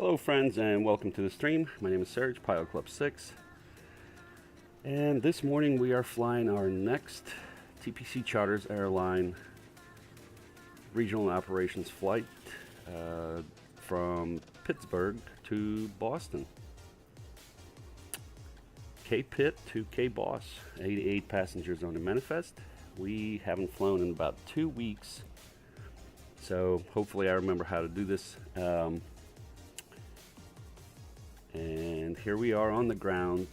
Hello friends and welcome to the stream. My name is Serge, Pilot Club 6. And this morning we are flying our next TPC Charters Airline regional operations flight from Pittsburgh to Boston. KPIT-KBOS, 88 passengers on the manifest. We haven't flown in about 2 weeks, so hopefully I remember how to do this. And here we are on the ground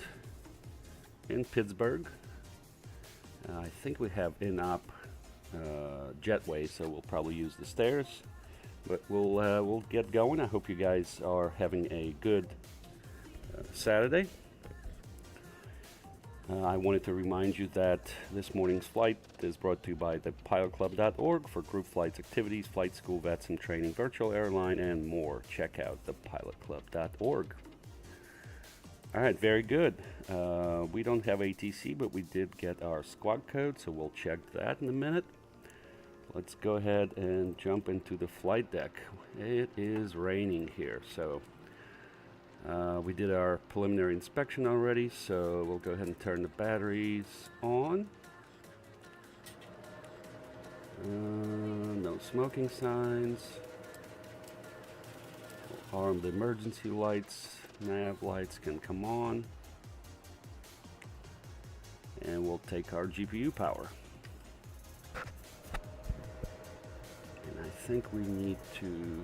in Pittsburgh. I think we have in-op jetway, so we'll probably use the stairs. But we'll get going. I hope you guys are having a good Saturday. I wanted to remind you that this morning's flight is brought to you by the pilotclub.org for group flights, activities, flight school, VATSIM training, virtual airline, and more. Check out the pilotclub.org. All right, very good. We don't have ATC, but we did get our squad code, so we'll check that in a minute. Let's go ahead and jump into the flight deck. It is raining here, so we did our preliminary inspection already, so we'll go ahead and turn the batteries on. No smoking signs. We'll arm the emergency lights. Nav lights can come on, and we'll take our GPU power. And I think we need to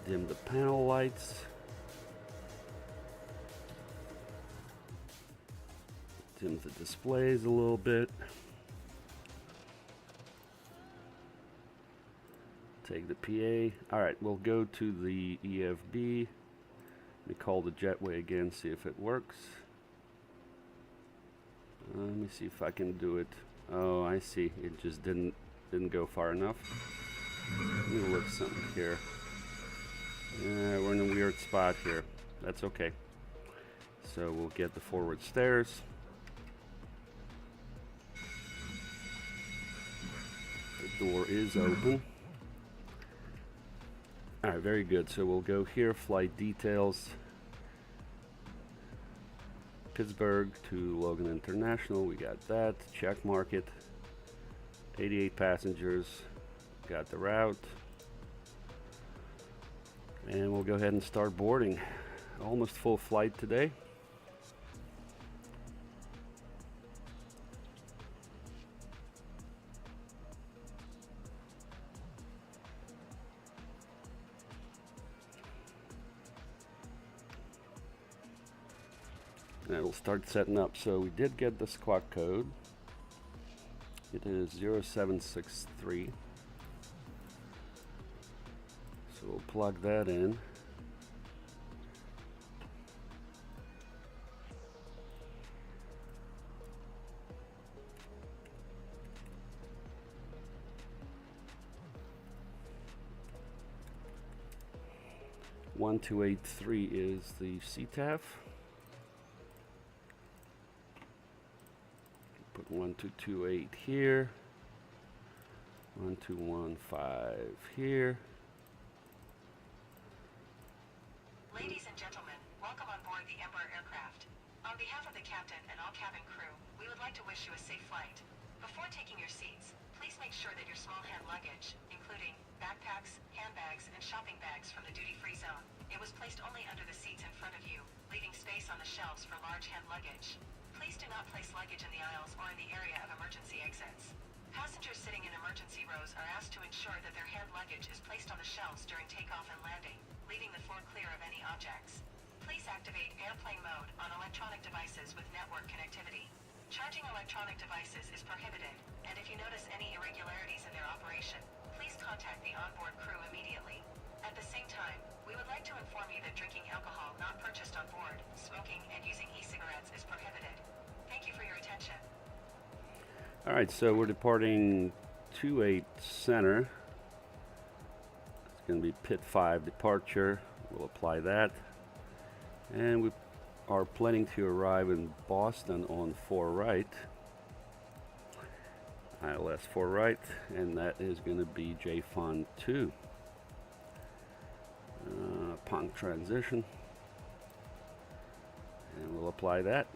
dim the panel lights. Dim the displays a little bit. Take the PA. Alright, we'll go to the EFB. Let me call the jetway again, see if it works. Let me see if I can do it. Oh, I see. It just didn't go far enough. Let me look something here. Yeah, we're in a weird spot here. That's okay. So we'll get the forward stairs. The door is open. Alright, very good. So we'll go here, flight details. Pittsburgh to Logan International, we got that. Check mark it. 88 passengers, got the route. And we'll go ahead and start boarding. Almost full flight today. And we'll start setting up. So we did get the squawk code. It is 0763. So we'll plug that in. One 283 is the CTAF. Put 1228 here, 1215 here. Ladies and gentlemen, welcome on board the Embraer aircraft. On behalf of the captain and all cabin crew, we would like to wish you a safe flight. Before taking your seats, please make sure that your small hand luggage, including backpacks, handbags, and shopping bags from the duty-free zone, it was placed only under the seats in front of you, leaving space on the shelves for large hand luggage. Please do not place luggage in the aisles or in the area of emergency exits. Passengers sitting in emergency rows are asked to ensure that their hand luggage is placed on the shelves during takeoff and landing, leaving the floor clear of any objects. Please activate airplane mode on electronic devices with network connectivity. Charging electronic devices is prohibited, and if you notice any irregularities in their operation, please contact the onboard crew immediately. At the same time, we would like to inform you that drinking alcohol not purchased on board, smoking, and using e-cigarettes is prohibited. Thank you for your attention. All right, so we're departing 28 center. It's going to be pit 5 departure. We'll apply that. And we are planning to arrive in Boston on ForeFlight. ILS ForeFlight, and that is going to be JFON 2. punk transition, and we'll apply that.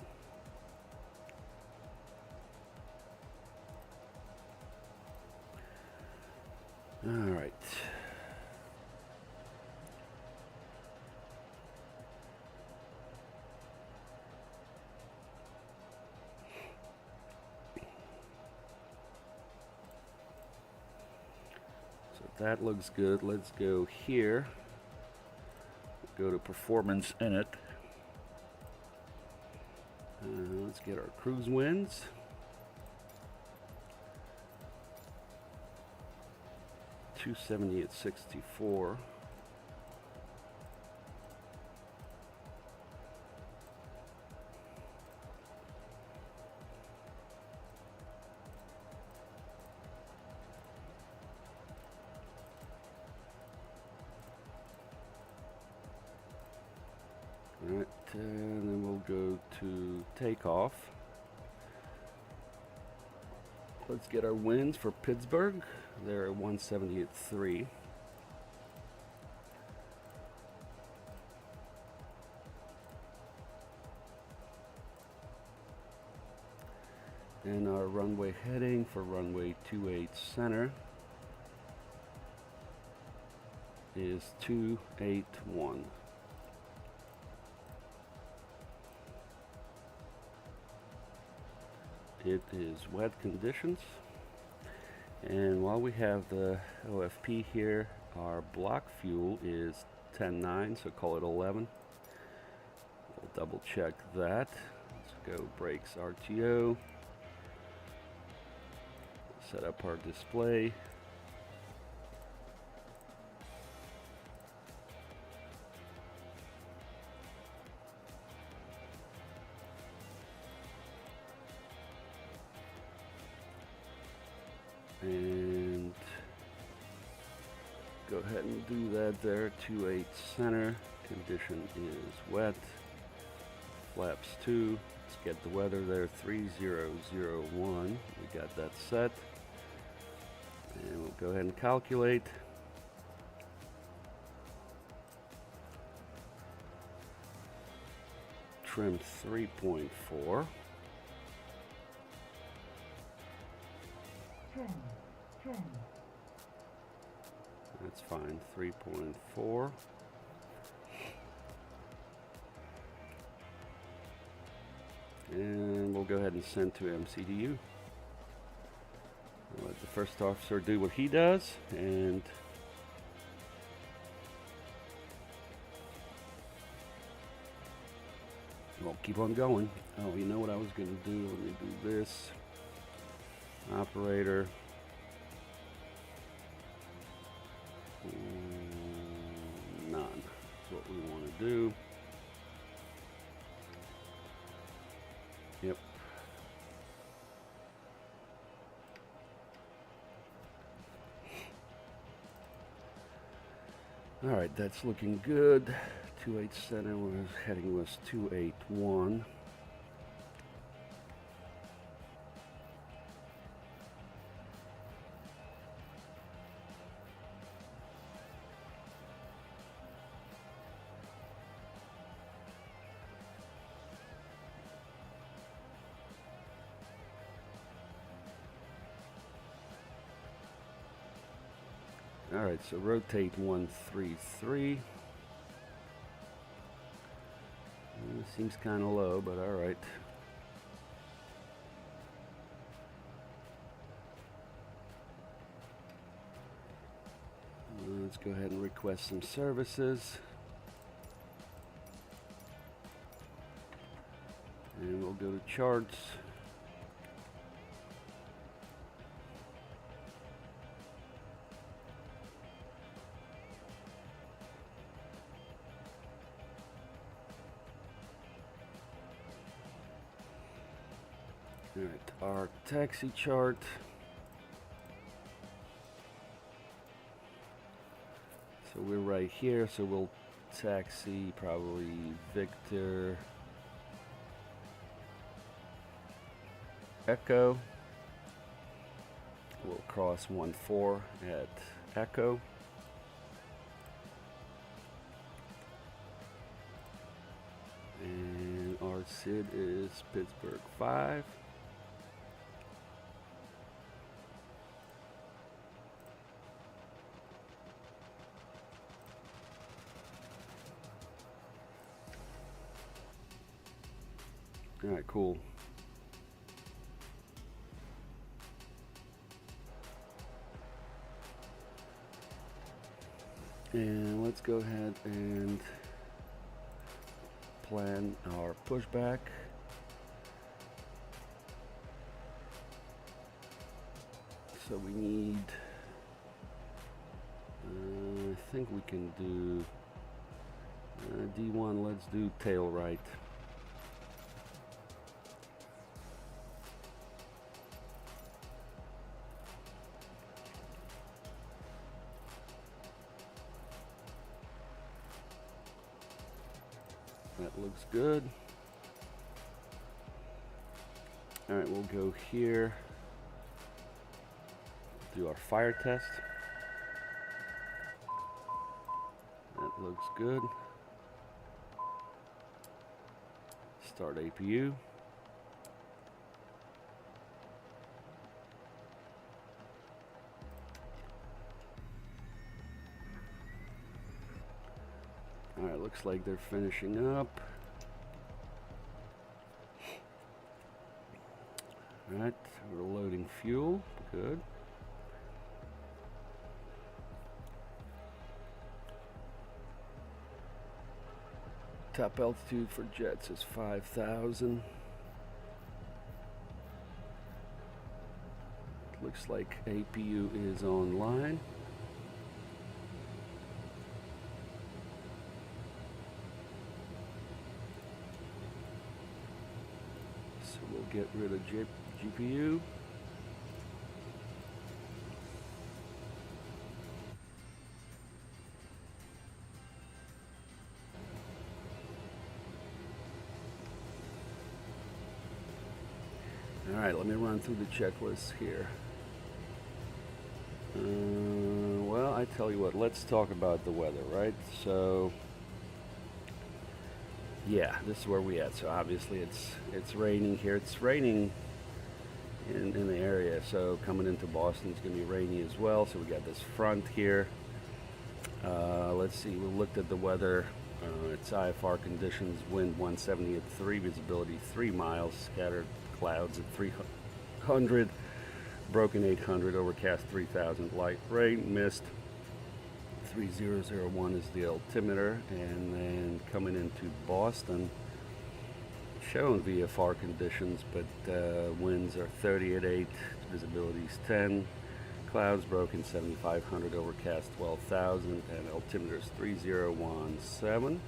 All right. That looks good. Let's go here. Go to performance in it. Let's get our cruise winds. .270 at 64. Alright, and then we'll go to takeoff. Let's get our winds for Pittsburgh. They're at 170 at 3. And our runway heading for runway 28 center is 281. It is wet conditions, and while we have the OFP here, our block fuel is 10.9, so call it 11. We'll double check that. Let's go brakes RTO, set up our display. And go ahead and do that there. 28 center, condition is wet. Flaps 2, let's get the weather there, 3001. We got that set. And we'll go ahead and calculate. Trim 3.4. That's fine, 3.4. And we'll go ahead and send to MCDU. We'll let the first officer do what he does, and we'll keep on going. Oh, you know what I was going to do? Let me do this. Operator. None. That's what we want to do. Yep. All right, that's looking good. 28 center, we're heading was 281. All right, so rotate 133. Seems kind of low, but all right. Let's go ahead and request some services. And we'll go to charts. All right, our taxi chart. So we're right here, so we'll taxi probably Victor Echo. We'll cross 1-4 at Echo. SID is Pittsburgh 5. All right, cool. And let's go ahead and plan our pushback. So we need, I think we can do D1, let's do tail right. That looks good. All right, we'll go here, do our fire test. That looks good. Start APU. All right, looks like they're finishing up. All right, we're loading fuel. Good. Top altitude for jets is 5,000. Looks like APU is online. So we'll get rid of GPU. All right, let me run through the checklist here. Well, I tell you what, let's talk about the weather, right? So, yeah, this is where we at. So obviously it's raining here. It's raining in the area. So coming into Boston, it's going to be rainy as well. So we got this front here. Let's see. We looked at the weather. It's IFR conditions. Wind 170 at 3, visibility 3 miles, scattered clouds at 300, broken 800, overcast 3000, light rain, mist 3001 is the altimeter. And then coming into Boston, showing VFR conditions, but winds are 30 at 8, visibility is 10, clouds broken 7500, overcast 12,000, and altimeter is 3017.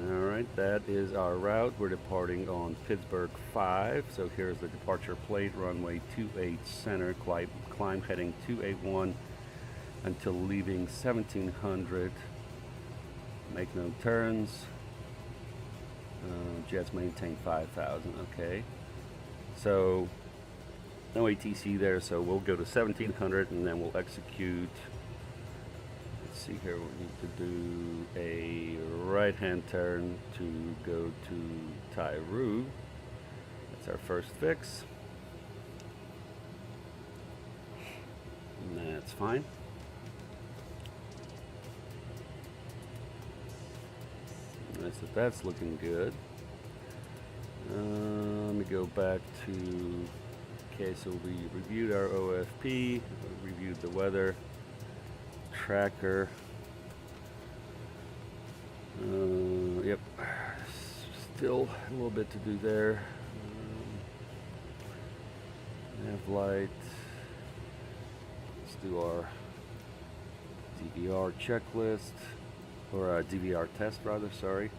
Alright, that is our route. We're departing on Pittsburgh 5. So here's the departure plate, runway 28 center, climb heading 281 until leaving 1700. Make no turns. Jets maintain 5,000, okay. So no ATC there, so we'll go to 1700 and then we'll execute. Let's see here, we need to do a right-hand turn to go to Tairu. That's our first fix. And that's fine. Nice, that's looking good. Let me go back to, okay, so we reviewed our OFP, reviewed the weather tracker. Yep, still a little bit to do there. Nav light. Let's do our DVR checklist, or DVR test rather, sorry.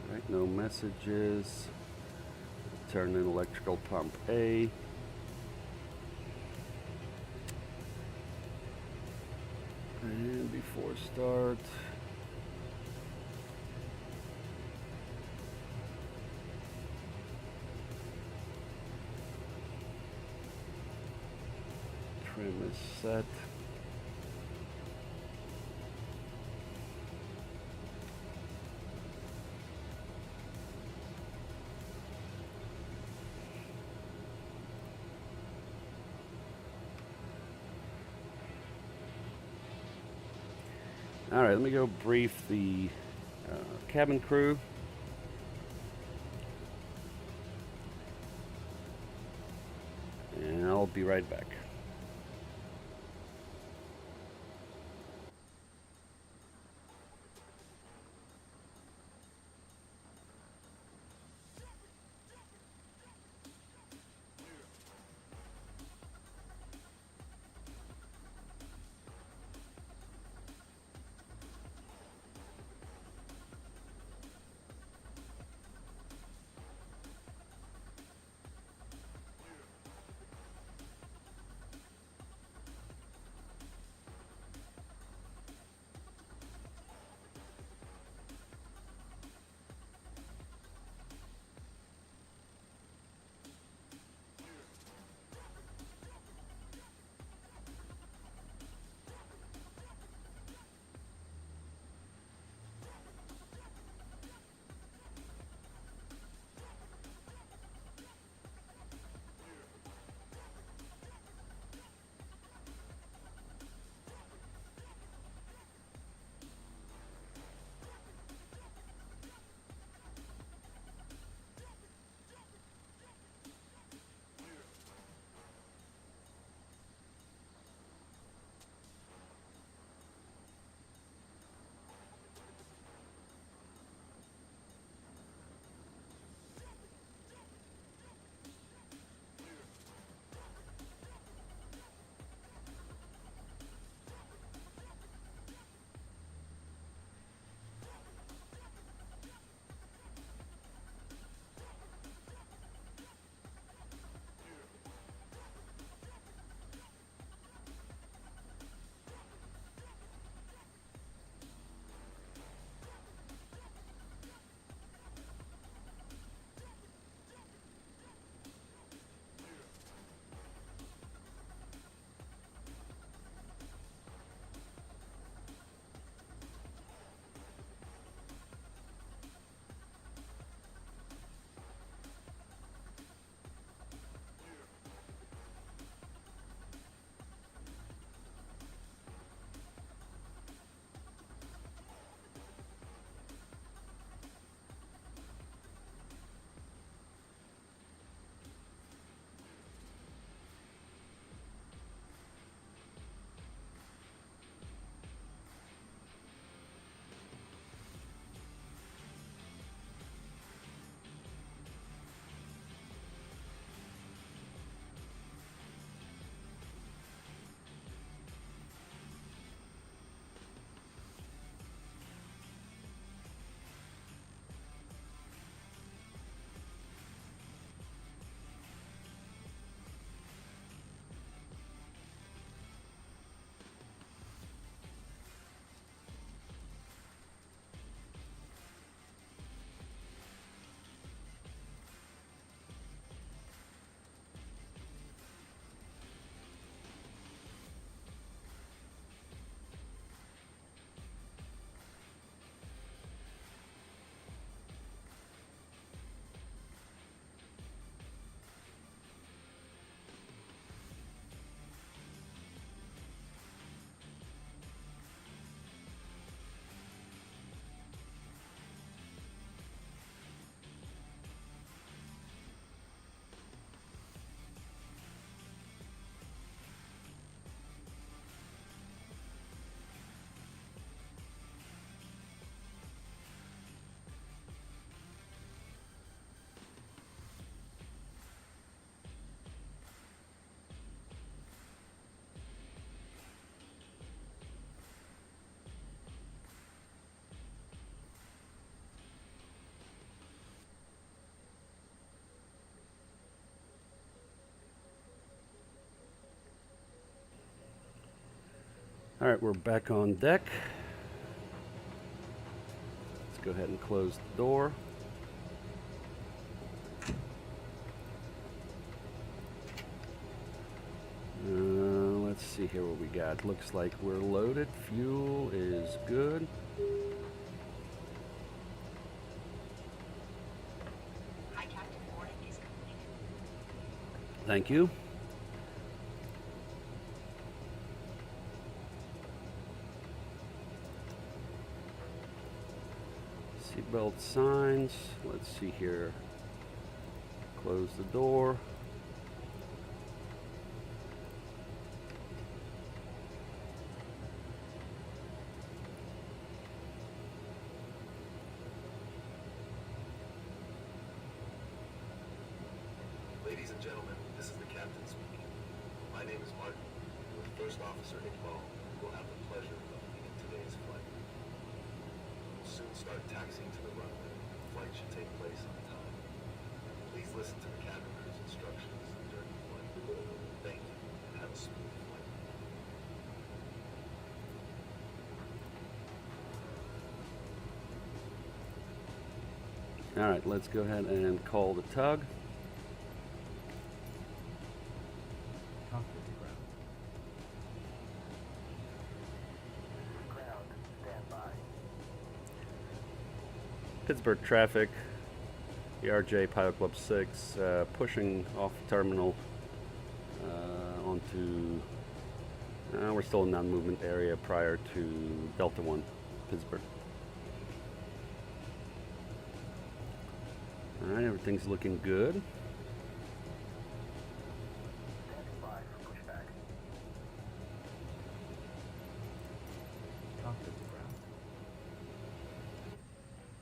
All right, no messages. Turn in electrical pump A. And before start, trim is set. All right, let me go brief the cabin crew. And I'll be right back. All right, we're back on deck. Let's go ahead and close the door. Let's see here what we got. Looks like we're loaded. Fuel is good. Hi, Captain. Boarding is complete. Thank you. Seatbelt signs. Let's see here. Close the door. Ladies and gentlemen, this is the captain speaking. My name is Martin. With First Officer Iqbal, who will have the pleasure of leading today's flight. We'll soon start taxiing to the runway. The flight should take place on time. Please listen to the cabin crew's instructions during the flight. Thank you, and have a smooth flight. All right, let's go ahead and call the tug. Cockpit to ground. Ground, stand by. Pittsburgh traffic, ERJ Pilot Club 6, pushing off terminal onto, we're still in non-movement area prior to Delta 1, Pittsburgh. All right, everything's looking good. Standing by for pushback. Cockpit to ground.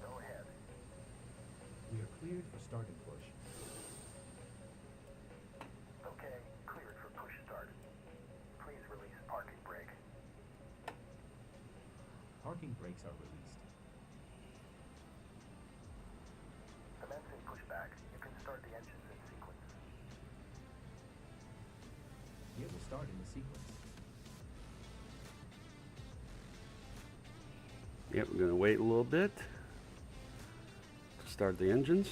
Go ahead. We are cleared for start and push. Okay, cleared for push start. Please release parking brake. Parking brakes are released. Commencing pushback. You can start the engines in sequence. It will start in the sequence. Yep, we're going to wait a little bit to start the engines.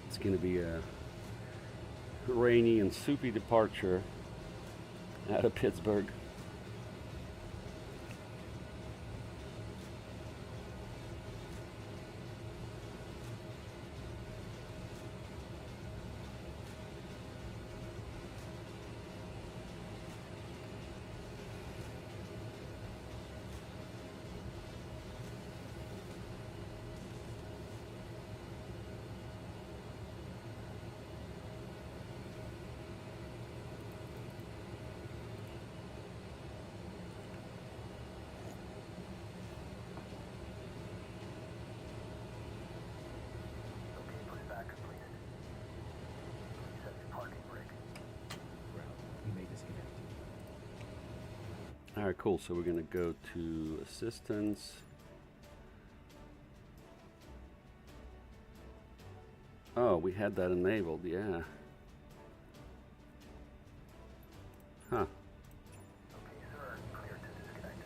It's going to be a rainy and soupy departure out of Pittsburgh. Okay, pushback completed. Please set your parking brake. Ground. You may disconnect. All right, cool. So we're going to go to assistance. Oh, we had that enabled, yeah. Huh. Okay, sir. Clear to disconnect.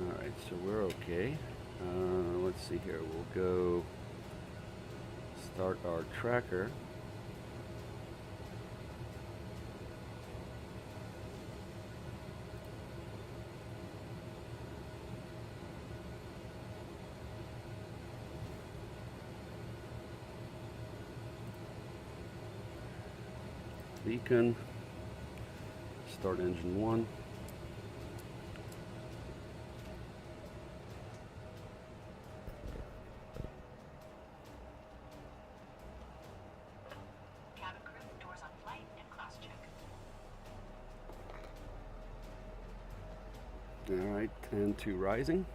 All right, so we're okay. Let's see here. We'll go start our tracker. Beacon. Start engine 1. Cabin crew, doors on flight and cross check. All right, 10-2 rising.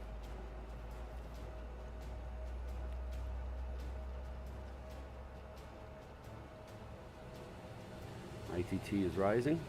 I ITT is rising.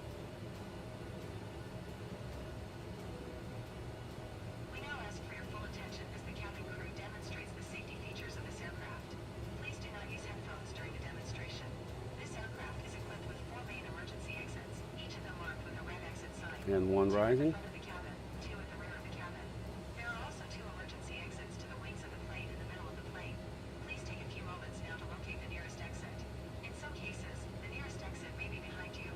We now ask for your full attention as the cabin crew demonstrates the safety features of this aircraft. Please do not use headphones during the demonstration. This aircraft is equipped with 4 main emergency exits, each of them marked with a red exit sign. And one 2 rising. at the front of the cabin, 2 at the rear of the cabin. There are also 2 emergency exits to the wings of the plane in the middle of the plane. Please take a few moments now to locate the nearest exit. In some cases, the nearest exit may be behind you.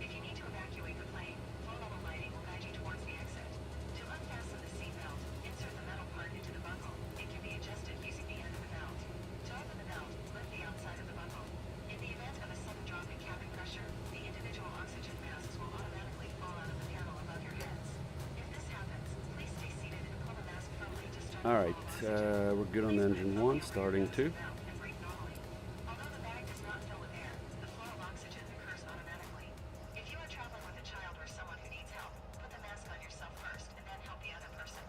If you need to evacuate the plane, full level lighting will guide you towards the exit. To unfasten the seatbelt, insert the metal part into the buckle. It can be adjusted using the end of the belt. To open the belt, lift the outside of the buckle. In the event of a sudden drop in cabin pressure, the individual oxygen masks will automatically fall out of the panel above your heads. If this happens, please stay seated and pull the mask firmly to start the Alright, flow of oxygen. we're good on engine 1, starting 2. And breathe normally. Although the bag does not fill with air, the flow of oxygen occurs automatically. If you are traveling with a child or someone who needs help, put the mask on yourself first and then help the other person.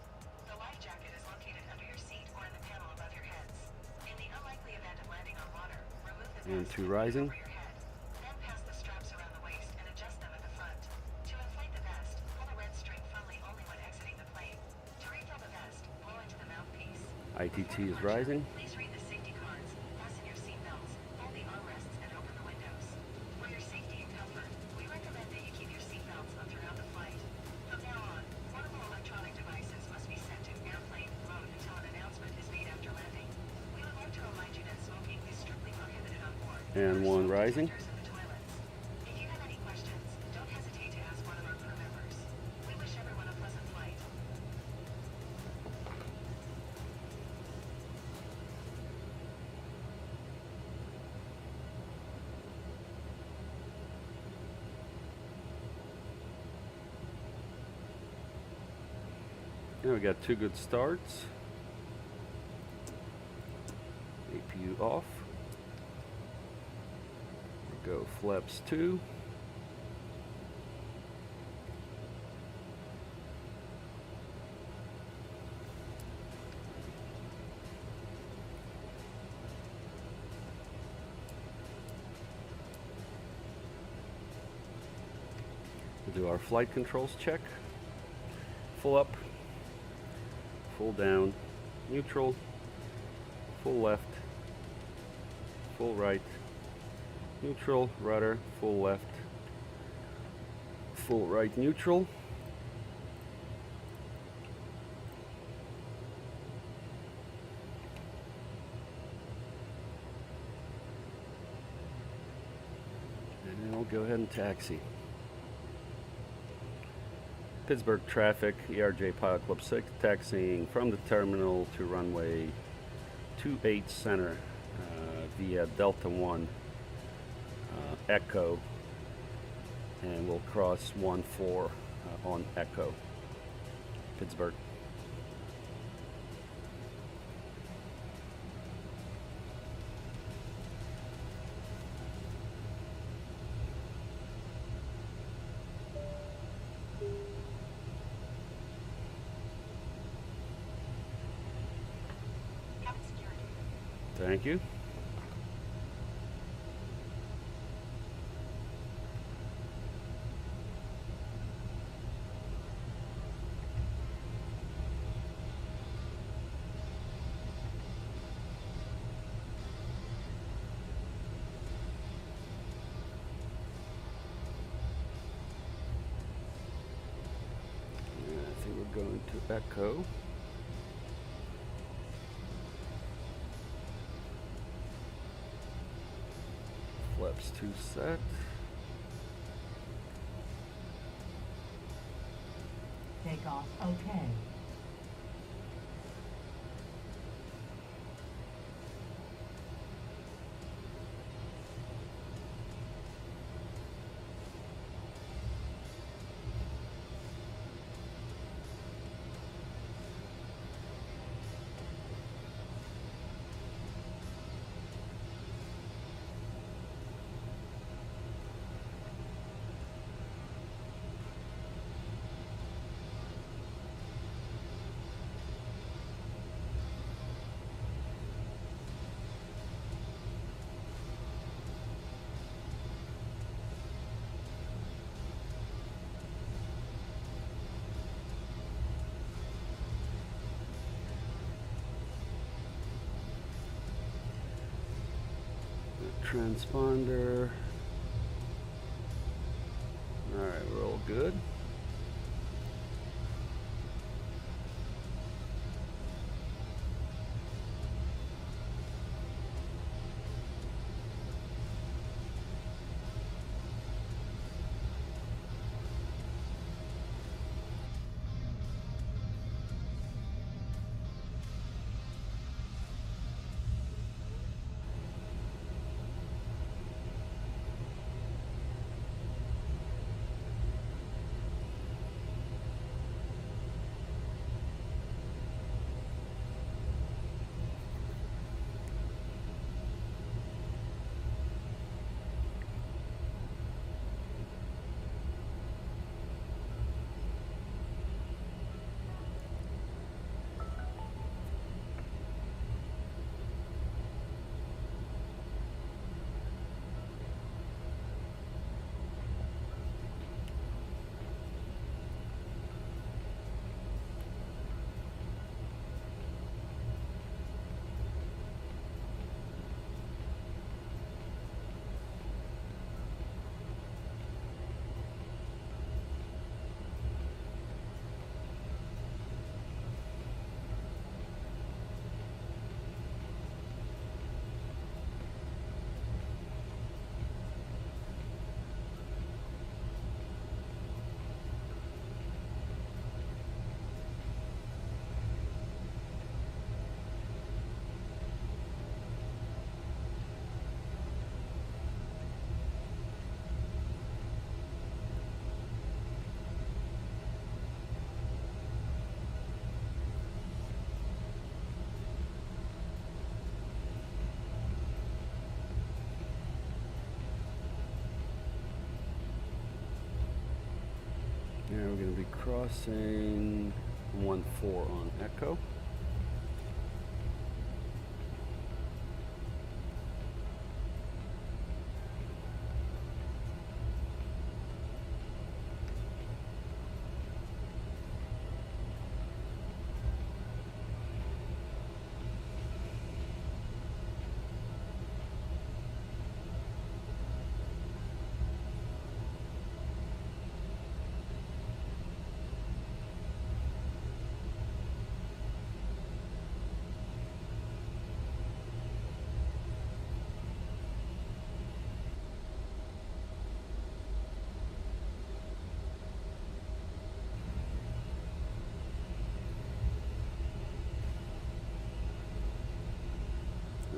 The life jacket is located under your seat or in the panel above your heads. In the unlikely event of landing on water, remove the And mask 2 and put it rising. over your head. Then pass the straps around the waist and adjust them at the front. To inflate the vest, pull the red string firmly only when exiting the plane. To refill the vest, blow into the mouthpiece. ITT is rising. Please read the safety cards, fasten your seatbelts, hold the armrests, and open the windows. For your safety and comfort, we recommend that you keep your seatbelts on throughout the flight. From now on, portable electronic devices must be set to airplane mode until an announcement is made after landing. We would like to remind you that smoking is strictly prohibited on board. And There are 1 smoke rising. detectors in the toilets. If you have any questions, don't hesitate to ask one of our crew members. We wish everyone a pleasant flight. Now we got 2 good starts. APU off. We go flaps 2. We'll do our flight controls check. Full up, full down, neutral, full left, full right, neutral, rudder, full left, full right, neutral. And then we'll go ahead and taxi. Pittsburgh traffic, ERJ Pilot Club 6, taxiing from the terminal to runway 28 center via Delta 1 Echo, and we'll cross 1-4 on Echo, Pittsburgh. Cabin security. Thank you. I think we're going to Echo. Flaps 2 set. Takeoff okay. transponder. Alright, we're all good. Now we're going to be crossing 1-4 on Echo.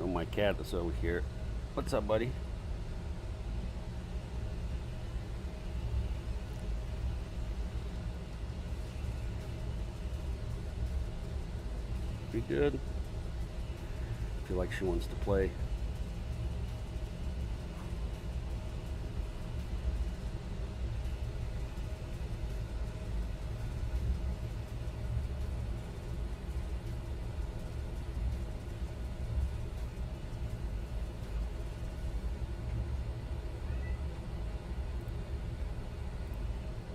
Oh, my cat is over here. What's up, buddy? Be good. Feel like she wants to play.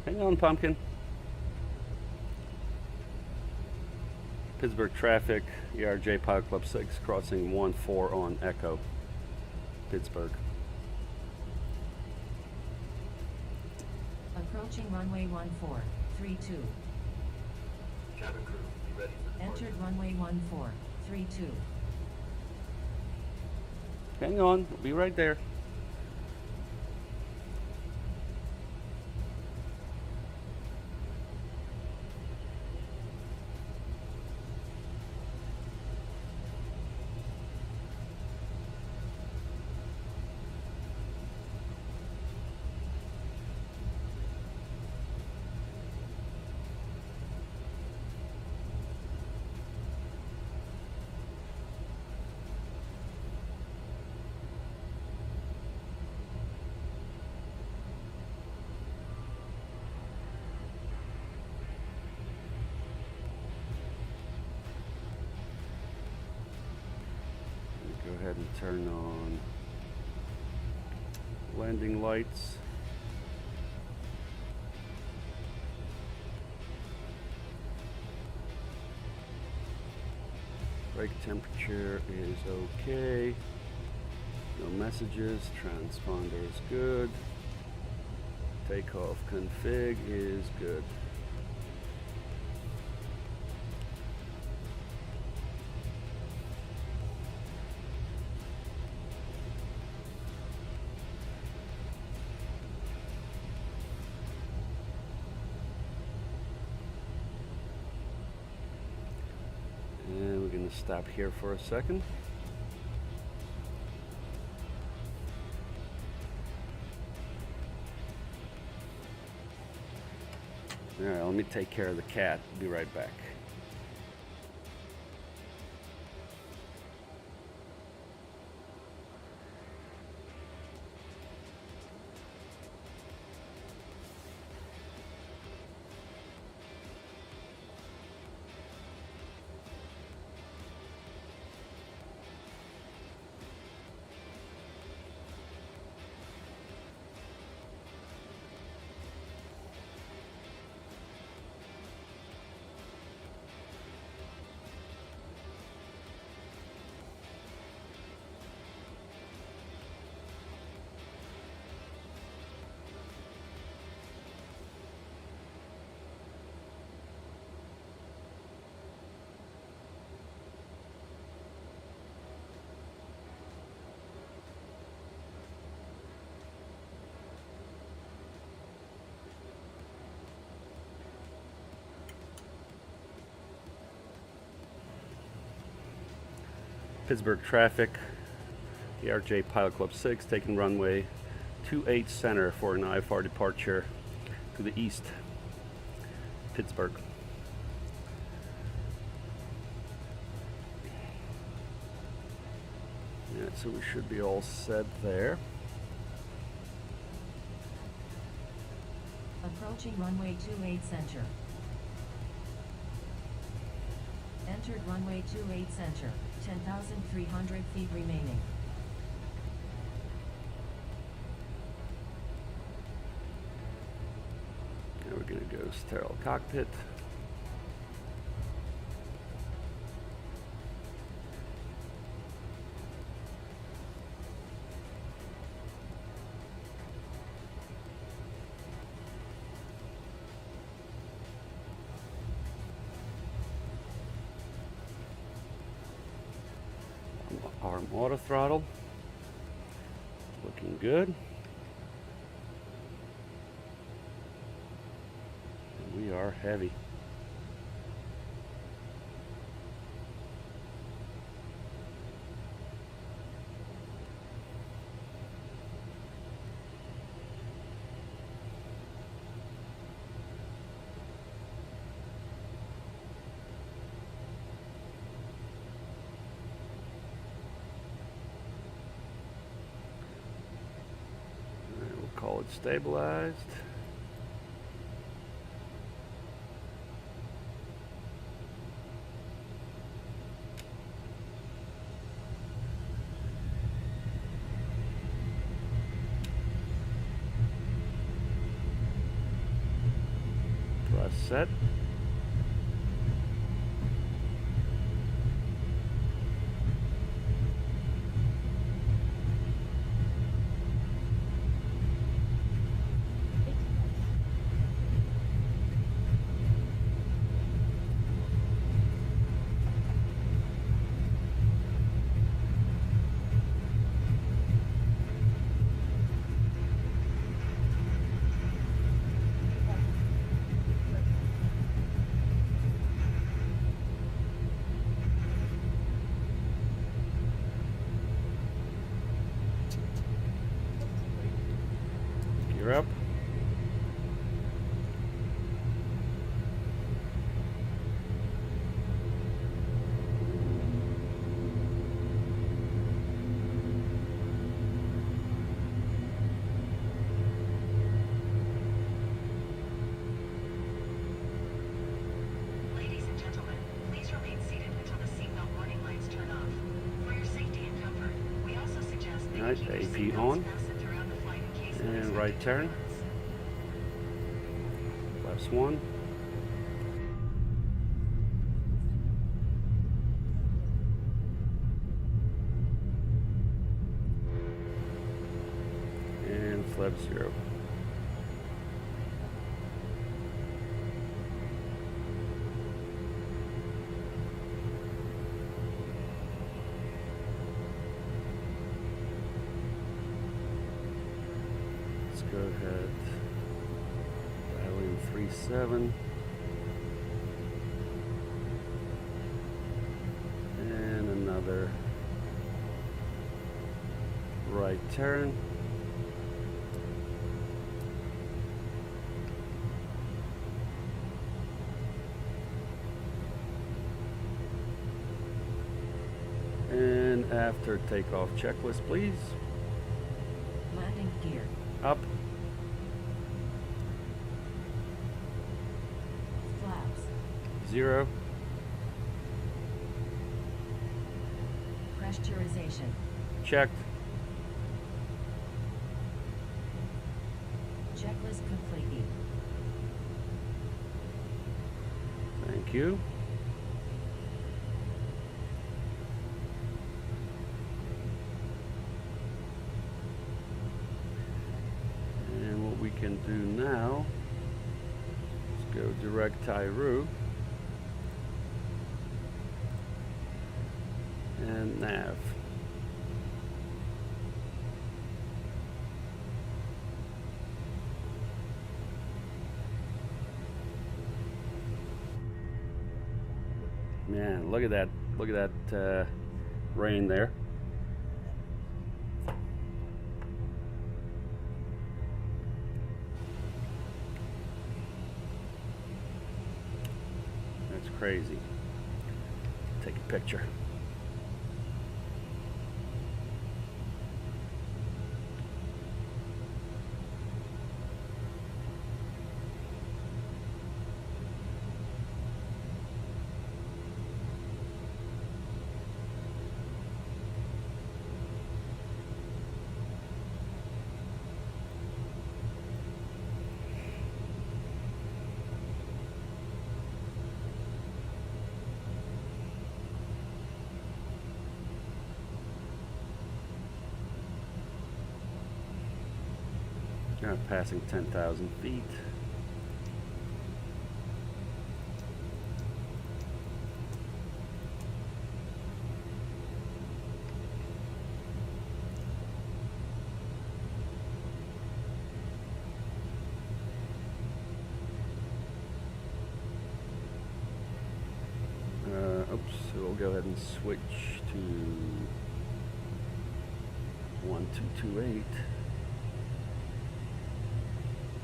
Hang on, Pumpkin. Pittsburgh traffic, ERJ Pilot Club 6, crossing 1-4 on Echo, Pittsburgh. Approaching runway 1432. Cabin crew, be ready for departure. Entered runway 1432. Hang on, we'll be right there. Go ahead and turn on landing lights. Brake temperature is okay. No messages. Transponder is good. Takeoff config is good. And we're going to stop here for a second. Alright, let me take care of the cat. Be right back. Pittsburgh traffic, the RJ Pilot Club 6 taking runway 28 center for an IFR departure to the east, Pittsburgh. Yeah, so we should be all set there. Approaching runway 28 center. Entered runway 28 center. 10,300 feet remaining. Now we're going to go sterile cockpit. Arm auto throttle, looking good. And we are heavy. Call it stabilized. Press set. Gear up. Ladies and gentlemen, please remain seated until the seatbelt warning lights turn off. For your safety and comfort, we also suggest that you Nice, keep your AP seatbelts on. fastened throughout the flight in case of And unexpected right turn. turbulence. Flaps 1. 250. Let's go ahead. Dialing 37. And another right turn. And after takeoff checklist, please. Landing gear. Up. Flaps. 0. Pressurization. Checked. Checklist complete. Thank you. And what we can do now, let's go direct Tyru and nav. Man, look at that. Look at that rain there. That's crazy. Take a picture. Passing 10,000 feet. Oops, so we'll go ahead and switch to 1228.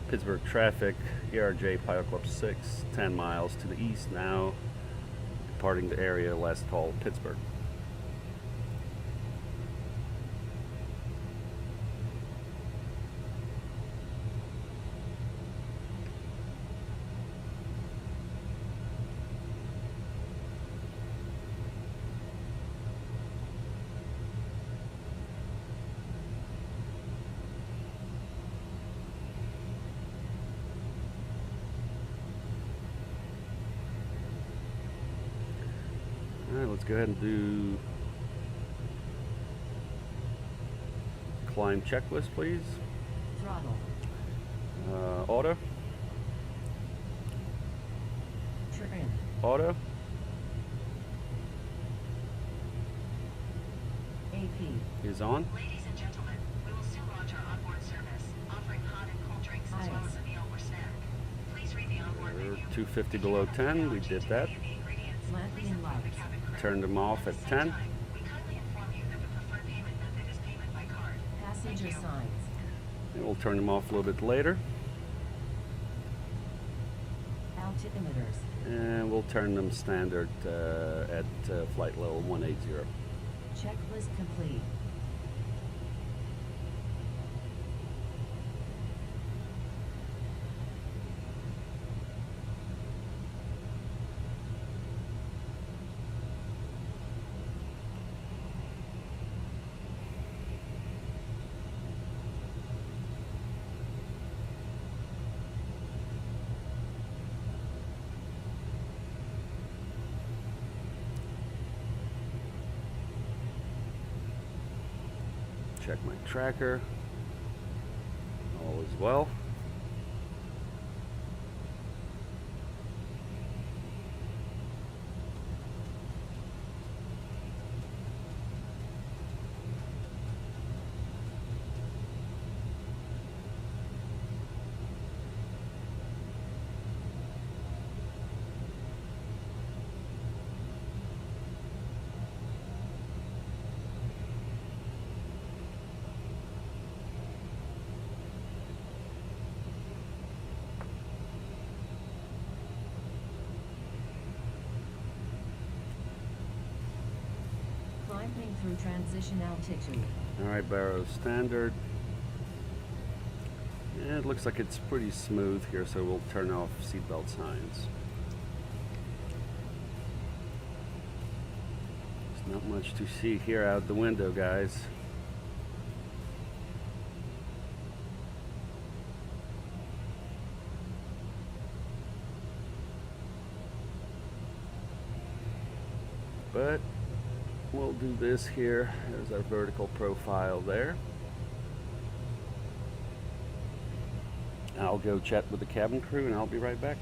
Pittsburgh traffic, ERJ Pilot Club 6, 10 miles to the east now, departing the area last call Pittsburgh. Let's go ahead and do climb checklist, please. Throttle. Auto. Trim. Auto. AP. Is on. Ladies and gentlemen, we will soon launch our onboard service, offering hot and cold drinks as well as a meal or snack. Please read the onboard We're menu. 250 below 10. We did that. Landing lights. Turned them off at 10. We kindly inform you that the preferred payment method is payment by card. Passenger signs. And we'll turn them off a little bit later. Altimeters. And we'll turn them standard at flight level 180. Checklist complete. Check my tracker. well. Climbing through transition altitude. Alright, Barrow standard. Yeah, it looks like it's pretty smooth here, so we'll turn off seatbelt signs. There's not much to see here out the window, guys. But we'll do this here. There's our vertical profile there. I'll go chat with the cabin crew and I'll be right back.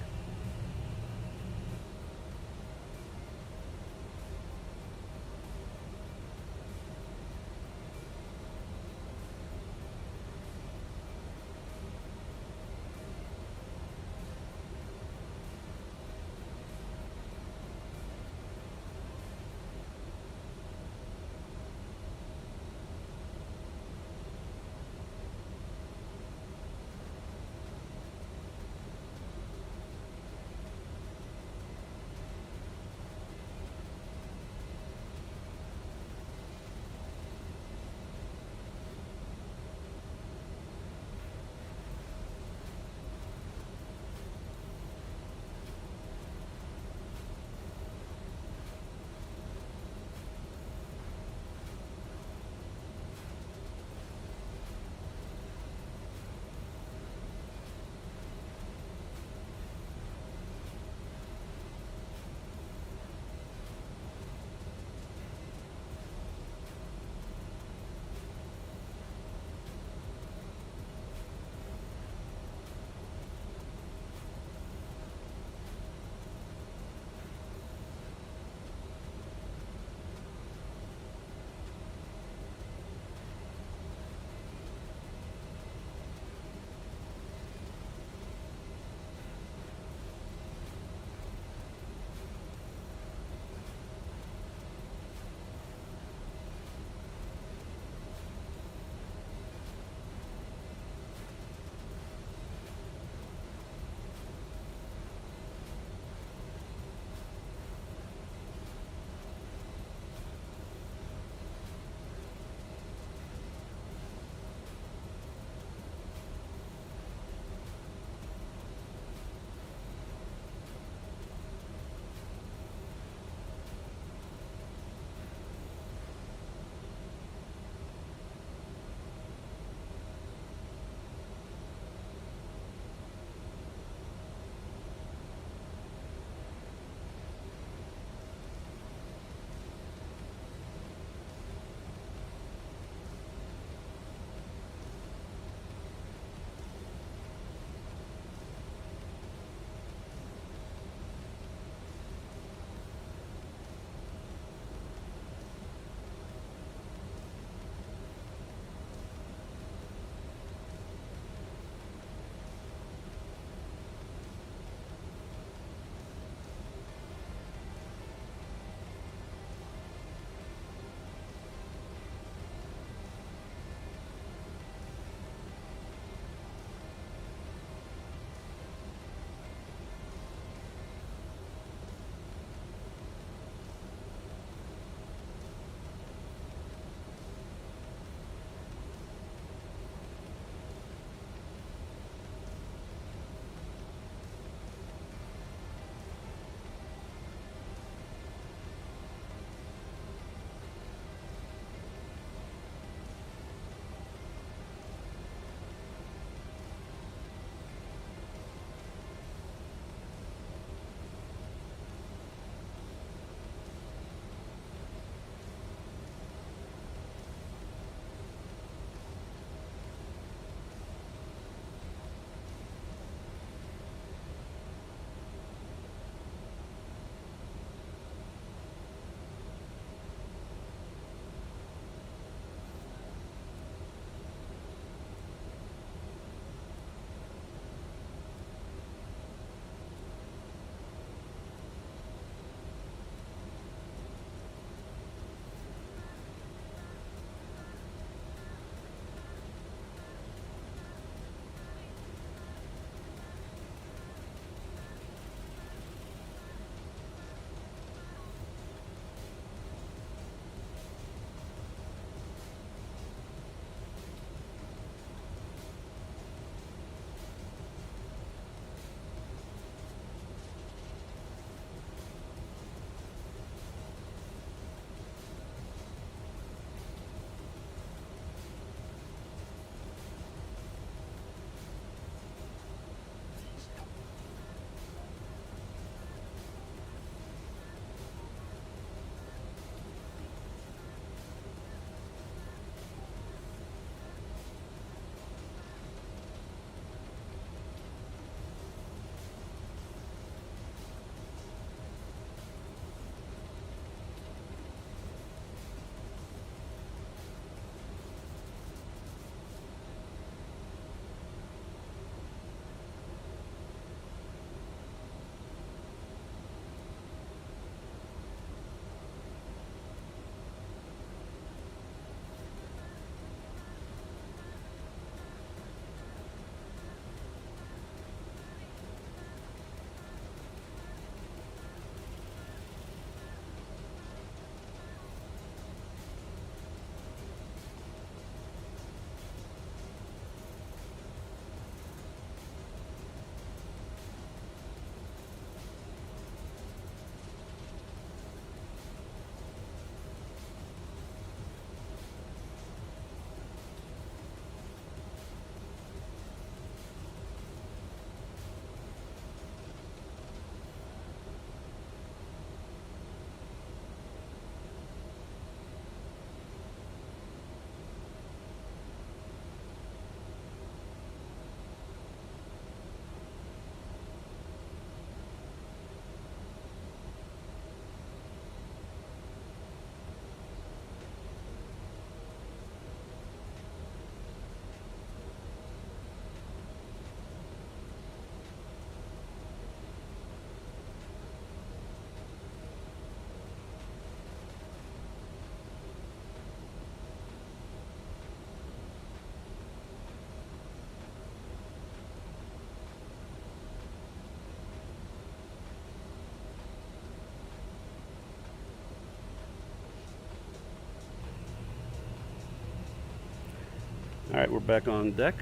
Alright, we're back on deck.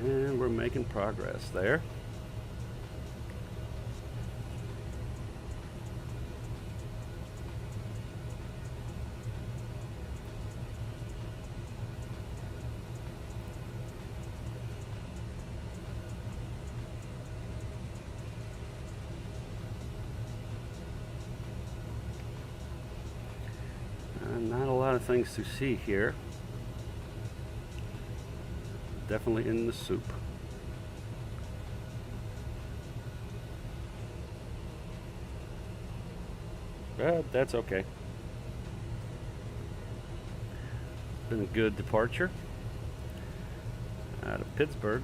And we're making progress there. Not a lot of things to see here. Definitely in the soup. But that's okay. Been a good departure out of Pittsburgh.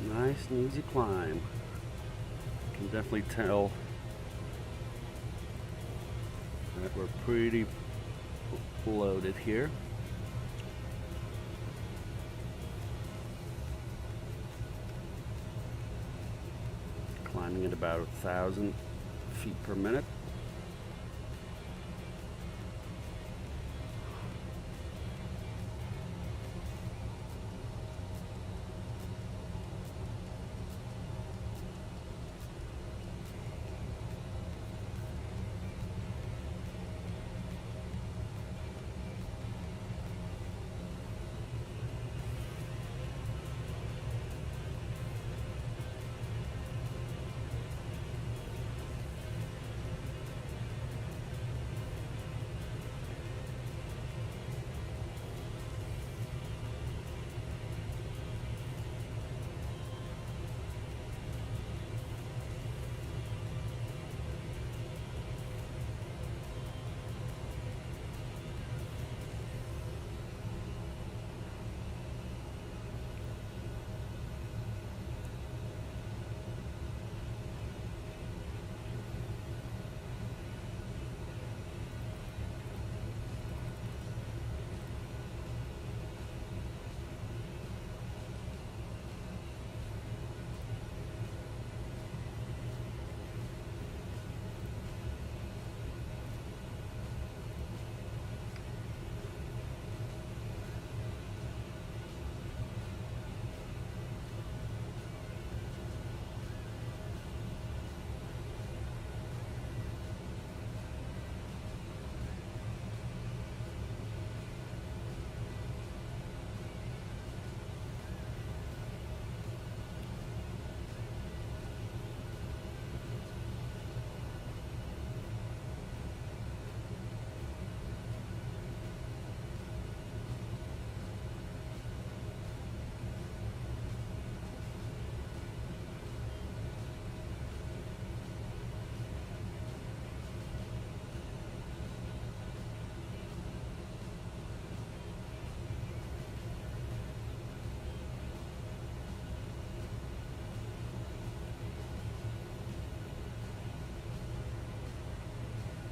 Nice and easy climb. Can definitely tell Alright, we're pretty loaded here. Climbing at about 1,000 feet per minute.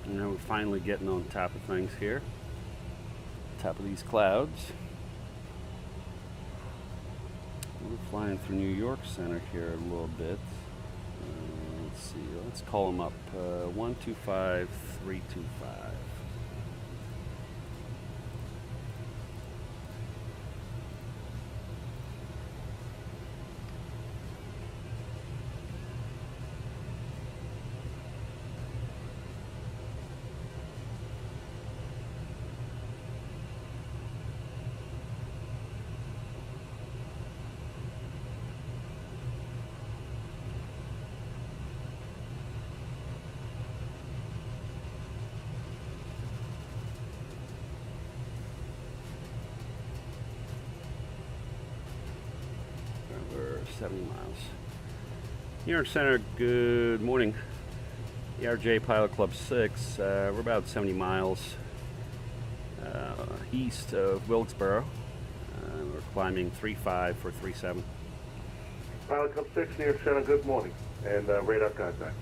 Now we're finally getting on top of things here. Top of these clouds. We're flying through New York Center here a little bit. Let's see, let's call them up. 125, 325. We're 70 miles. New York Center, good morning. ERJ Pilot Club 6, we're about 70 miles east of Wilkesboro. We're climbing 3.5 for 3.7. Pilot Club 6, New York Center, good morning, and radar contact.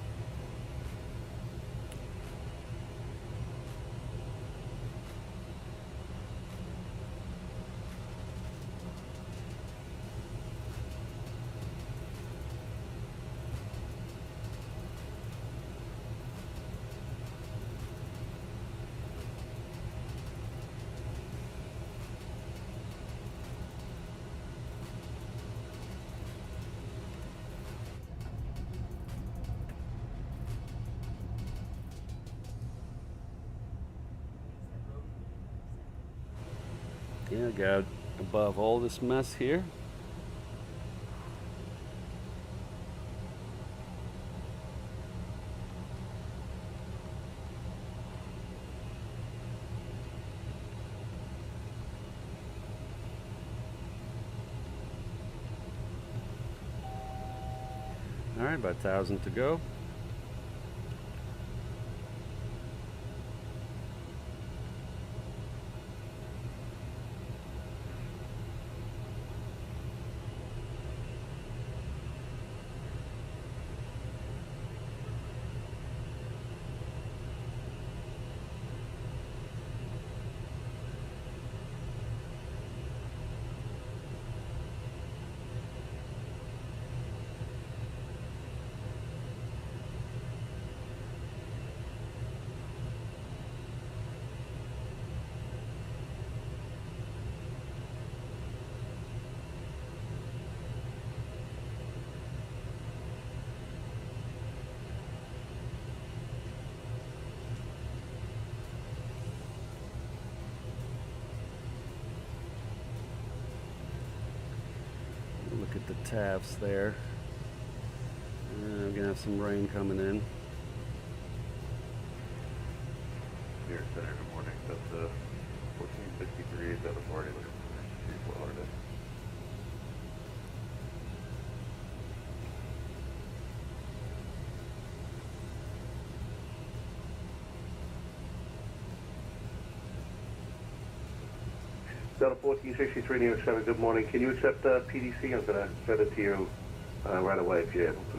Yeah, got above all this mess here. All right, about 1,000 to go. at the TAFs there. We're gonna have some rain coming in. Here, Center, good morning. That's 1463 is out of Florida. Looking for Florida. Delta 1463 New York Center, good morning. Can you accept PDC? I'm going to send it to you right away if you're able to.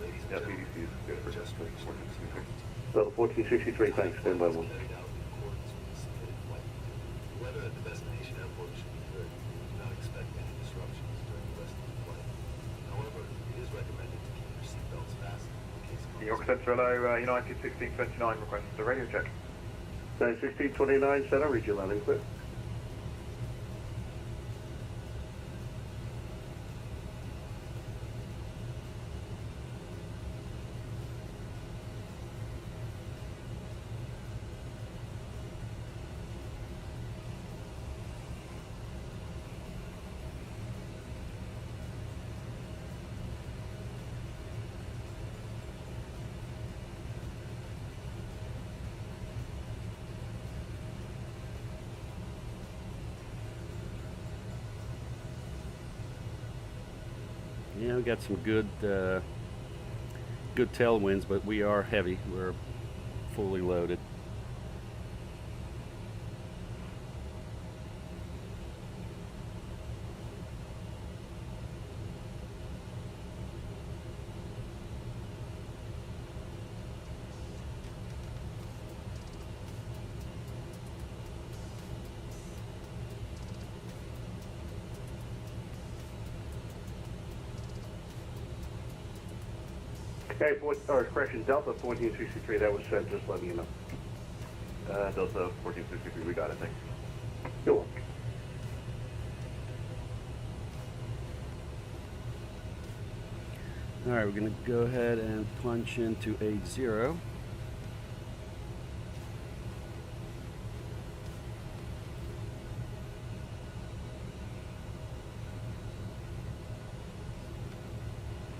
Ladies and Yeah, gentlemen, PDC is good for just reached Delta 1463, thanks. Stand by one. carried out in accordance with the submitted flight. The weather at the destination airport should be good. Do not expect any disruptions during the rest of the flight. However, it is recommended to keep your seatbelts fastened in case of New York Central, United 1629 request the radio check. 1629 Center, read your landing clear. Yeah, we got some good good tailwinds, but we are heavy. We're fully loaded. Okay, correction, Delta 1463, that was sent, just letting you know. Delta 1463, we got it, thanks. You're welcome. All right, we're going to go ahead and punch into 80.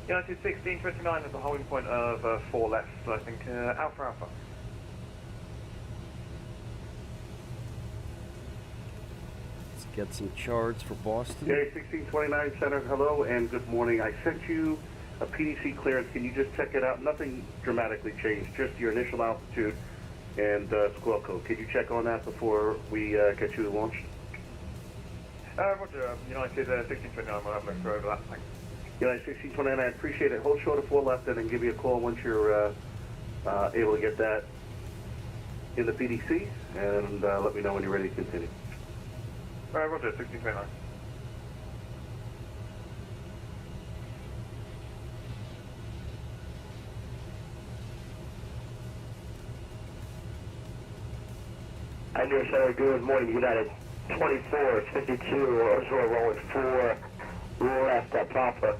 United 1629 at the holding point of 4 left, so I think Alpha Alpha. Let's get some charts for Boston. Okay, 1629 Center, hello and good morning. I sent you a PDC clearance. Can you just check it out? Nothing dramatically changed, just your initial altitude and squawk code. Can you check on that before we get you launched? Roger, United 1629, we'll have a look through over that, thanks. United 1629, I appreciate it. Hold short of 4 left and then give me a call once you're able to get that in the PDC, and let me know when you're ready to continue. Roger, 1629. Hi, New York Center, good morning, United 2452, or so rolling 4 left at Papa.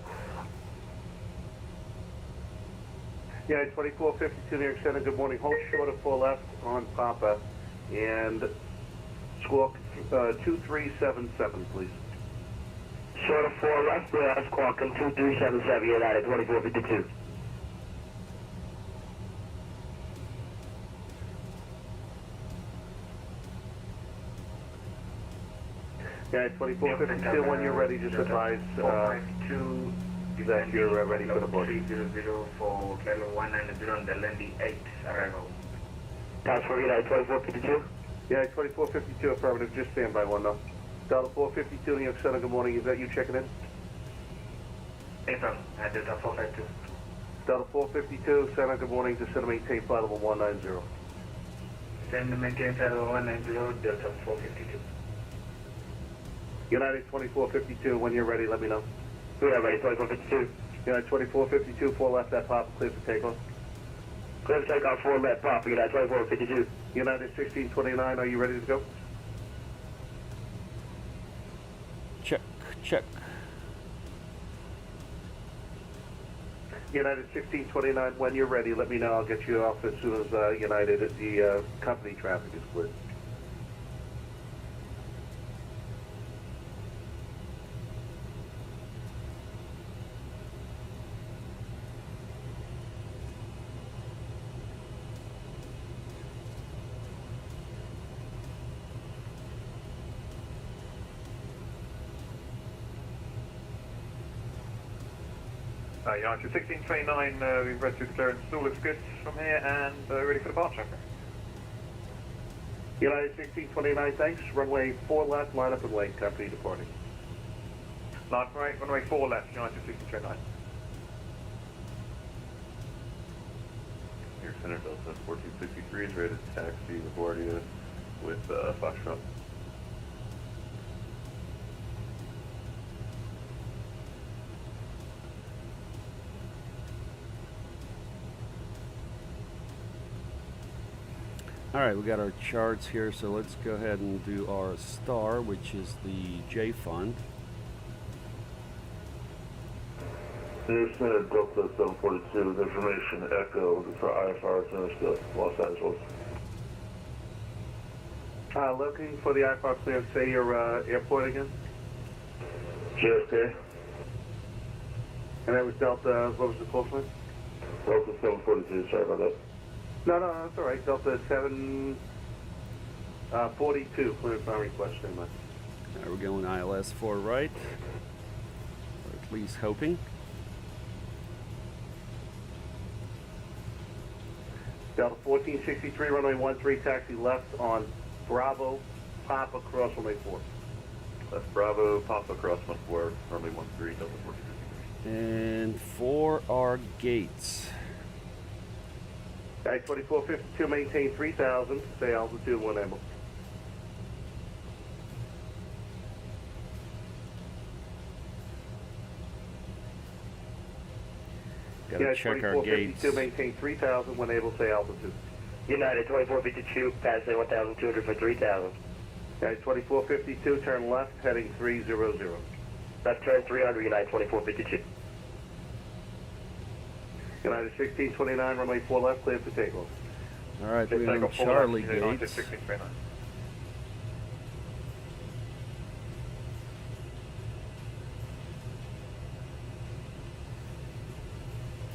Yeah, 2452 New York Center, good morning. Hold short of 4 left on Papa and squawk 2377, please. Short of 4 left, squawking 2377, United 2452. Yeah, 2452, when you're ready, just advise that you're ready for the board. 300 for Kilo 190 on the landing 8 arrival. Pass for United 2452. Yeah, 2452 affirmative, just stand by one though. Delta 452 New York Center, good morning. Is that you checking in? Affirm, Delta 452. Delta 452 Center, good morning. Descend and maintain flight level 190. Send the maintain flight level 190, Delta 452. United 2452, when you're ready, let me know. We are ready, 2452. United 2452, 4 left at Papa, clear for takeoff. Clear for takeoff, 4 left, Papa, United 2452. United 1629, are you ready to go? Check, check. United 1629, when you're ready, let me know. I'll get you off as soon as United, the company traffic is cleared. United 1629, we've read through the clearance, all looks good from here, and ready for departure. United 1629, thanks. Runway 4 left, line up and wait. Company departing. Runway 4 left, United 1629. Air Center Delta 1463 is ready to taxi LaGuardia with Foxtrot. All right, we got our charts here, so let's go ahead and do our star, which is the J fund. Air Center Delta 742 with information Echo for IFR to Los Angeles. Looking for the IFR clearance. Say your airport again. JFK. And that was Delta, what was the close one? Delta 742, sorry about that. No, that's all right. Delta 742, clearance on request. Stand by. All right, we're going ILS 4 right, or at least hoping. Delta 1463, runway 13, taxi left on Bravo, Papa, cross runway 4. Left Bravo, Papa cross 14, runway 13, Delta 1463. And for our gates. Guy 2452, maintain 3000, stay altitude 1 able. Gotta check our gates. 2452, maintain 3000, 1 able, stay altitude. United 2452, passing 1,200 for 3,000. Guy 2452, turn left, heading 300. Left turn 300, United 2452. United 1629, runway 4 left, clear for takeoff. All right, we're going to Charlie United gates. 1629.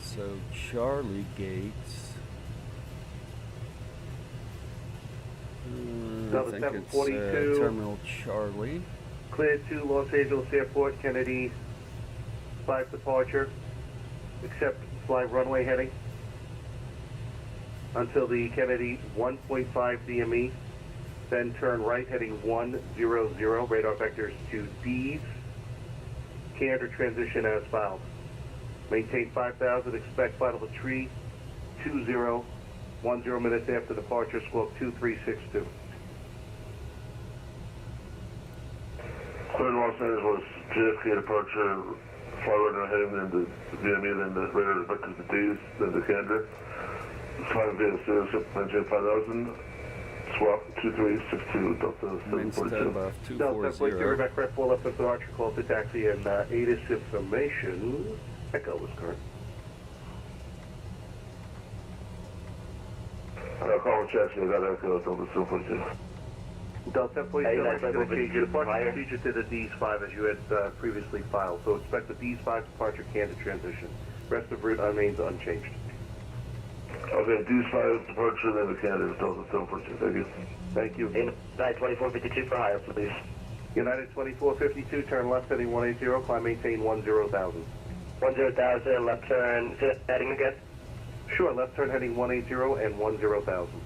So Charlie gates. I Delta think it's 742. Terminal Charlie. Clear to Los Angeles Airport, Kennedy 5 departure, except fly runway heading until the Kennedy 1.5 DME, then turn right heading 100, radar vectors to D's, canter transition as filed. Maintain 5,000, expect flight of tree 20, 10 minutes after departure, squawk 2362. Clear to Los Angeles, JFK departure, fly runner heading into the DME, then the radar vectors to D's, then the canter. Flying via Sirius, maintain 5,000, swap 2362, Delta Wind 742. above Delta 742, 240. Rebecca Craft 4 left of departure, call to taxi and ATIS information. Echo was correct. Call and taxi, I got Echo, Delta 742. Delta 742, Hey, I'm going to change your departure fire. procedure to the Ds5 as you had previously filed. So expect the Ds5 departure canter transition. Rest of route remains unchanged. Okay, D5 departure, then the canter, Delta 742, thank you. Thank you. United 2452 for higher, please. United 2452, turn left heading 180, climb maintain 10,000. 10,000, left turn, heading again. Sure, left turn heading 180 and 10,000.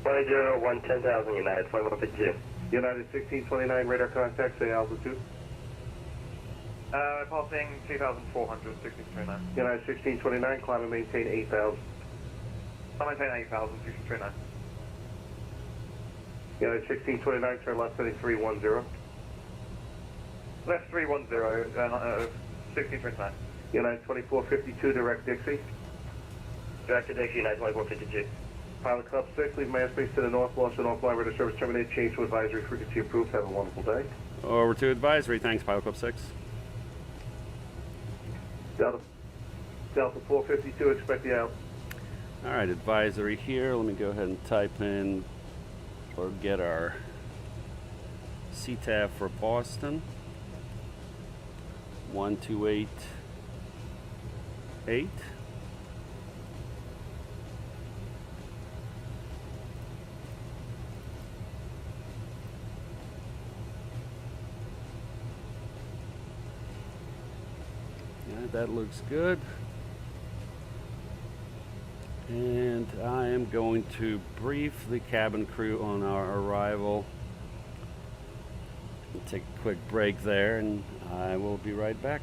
180, 110,000, United 2452. United 1629, radar contact, say altitude. Passing 2,400, 1629. United 1629, climb and maintain 8,000. I maintain 8,000, 1629. United 1629, turn left heading 310. Left 310, 1629. United 2452, direct Dixie. Director Dixie, United 2452. Pilot Club 6, leave mass base to the north, lost and offline radar service terminated, change to advisory, frequency approved, have a wonderful day. Over to advisory. Thanks, Pilot Club 6. Delta 452, expect you out. All right, advisory here. Let me go ahead and type in or get our CTAF for Boston. 1288. Yeah, that looks good. And I am going to brief the cabin crew on our arrival. We'll take a quick break there, and I will be right back.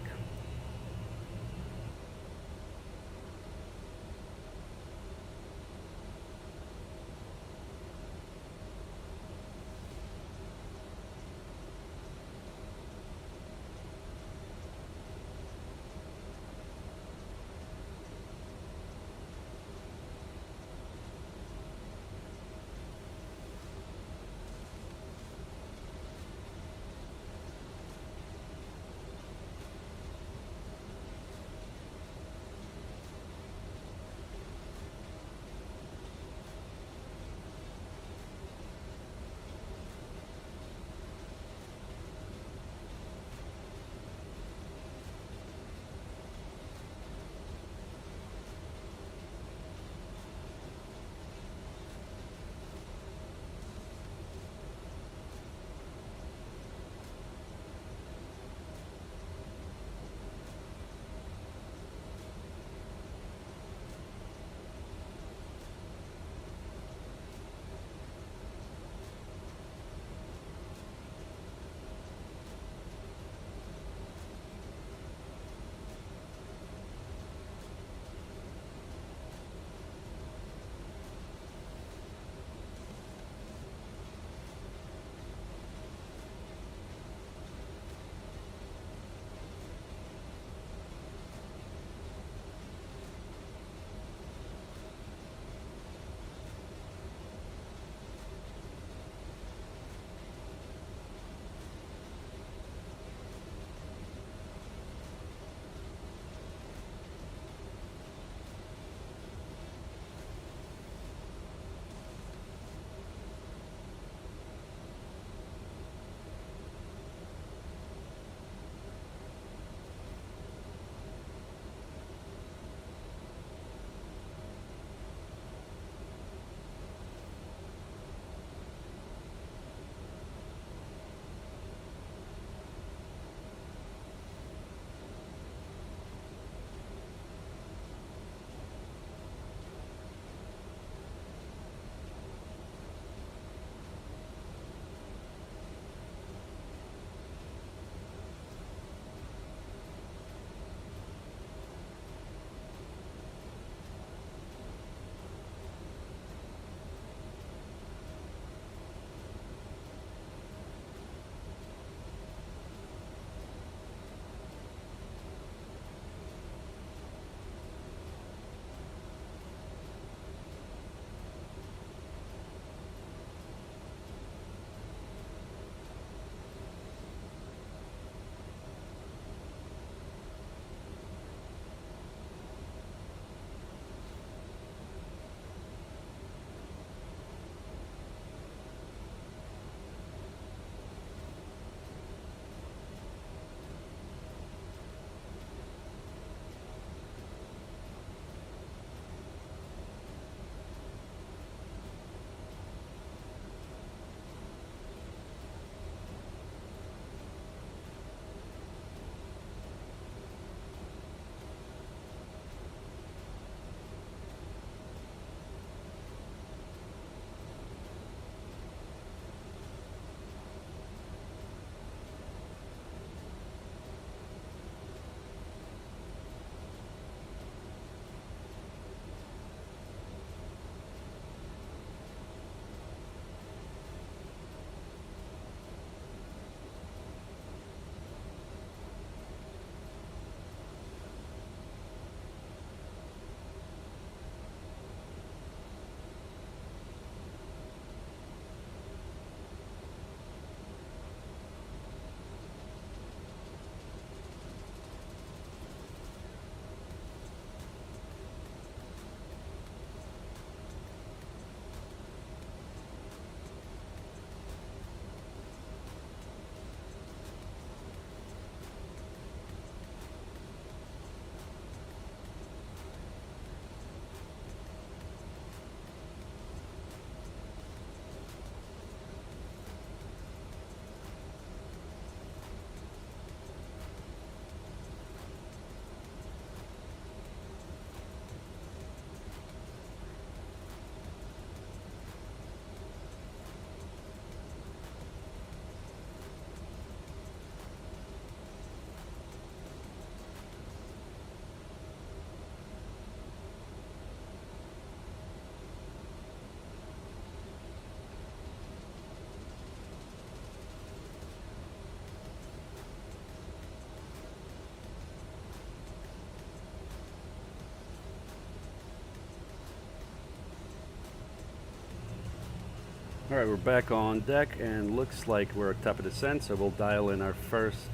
Alright, we're back on deck and looks like we're at top of descent, so we'll dial in our first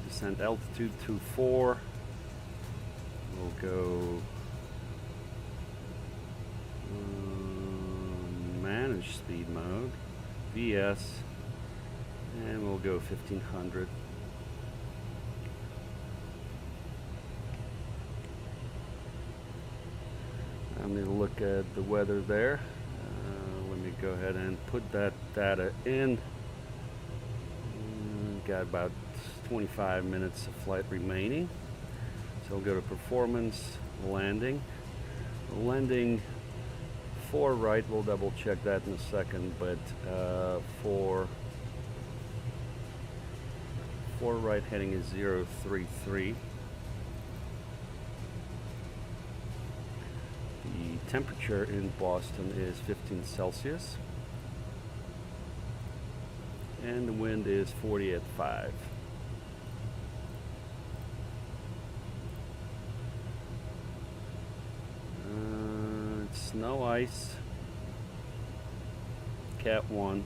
descent altitude 24. We'll go manage speed mode, VS, and we'll go 1500. I'm going to look at the weather there. Let me go ahead and put that data in. Got about 25 minutes of flight remaining. So we'll go to performance, landing. Landing for right, we'll double check that in a second, but for right heading is 033. The temperature in Boston is 15 Celsius. And the wind is 40 at 5. It's no ice. Cat 1.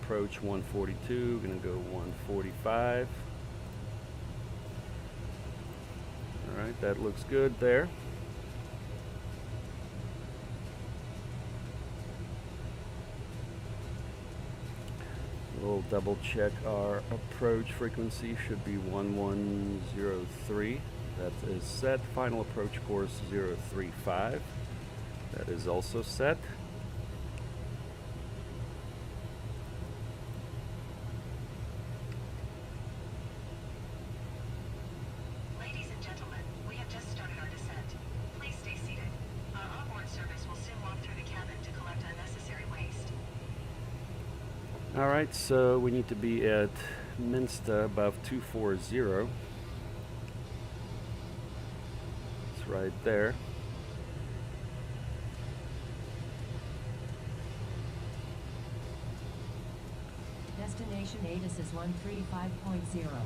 Approach 142. Gonna go 145. Alright, that looks good there. We'll double check our approach frequency, should be 1103. That is set. Final approach course 035. That is also set. Ladies and gentlemen, we have just started our descent. Please stay seated. Our onboard service will soon walk through the cabin to collect unnecessary waste. Alright, so we need to be at Minsta above 240. It's right there. Destination ATIS is 135.0.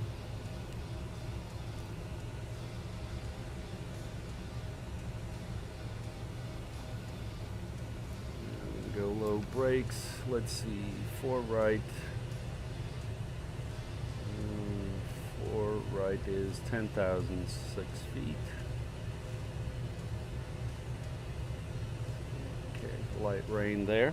Go low brakes. Let's see. For right. For right is 10,006 feet. Okay, light rain there.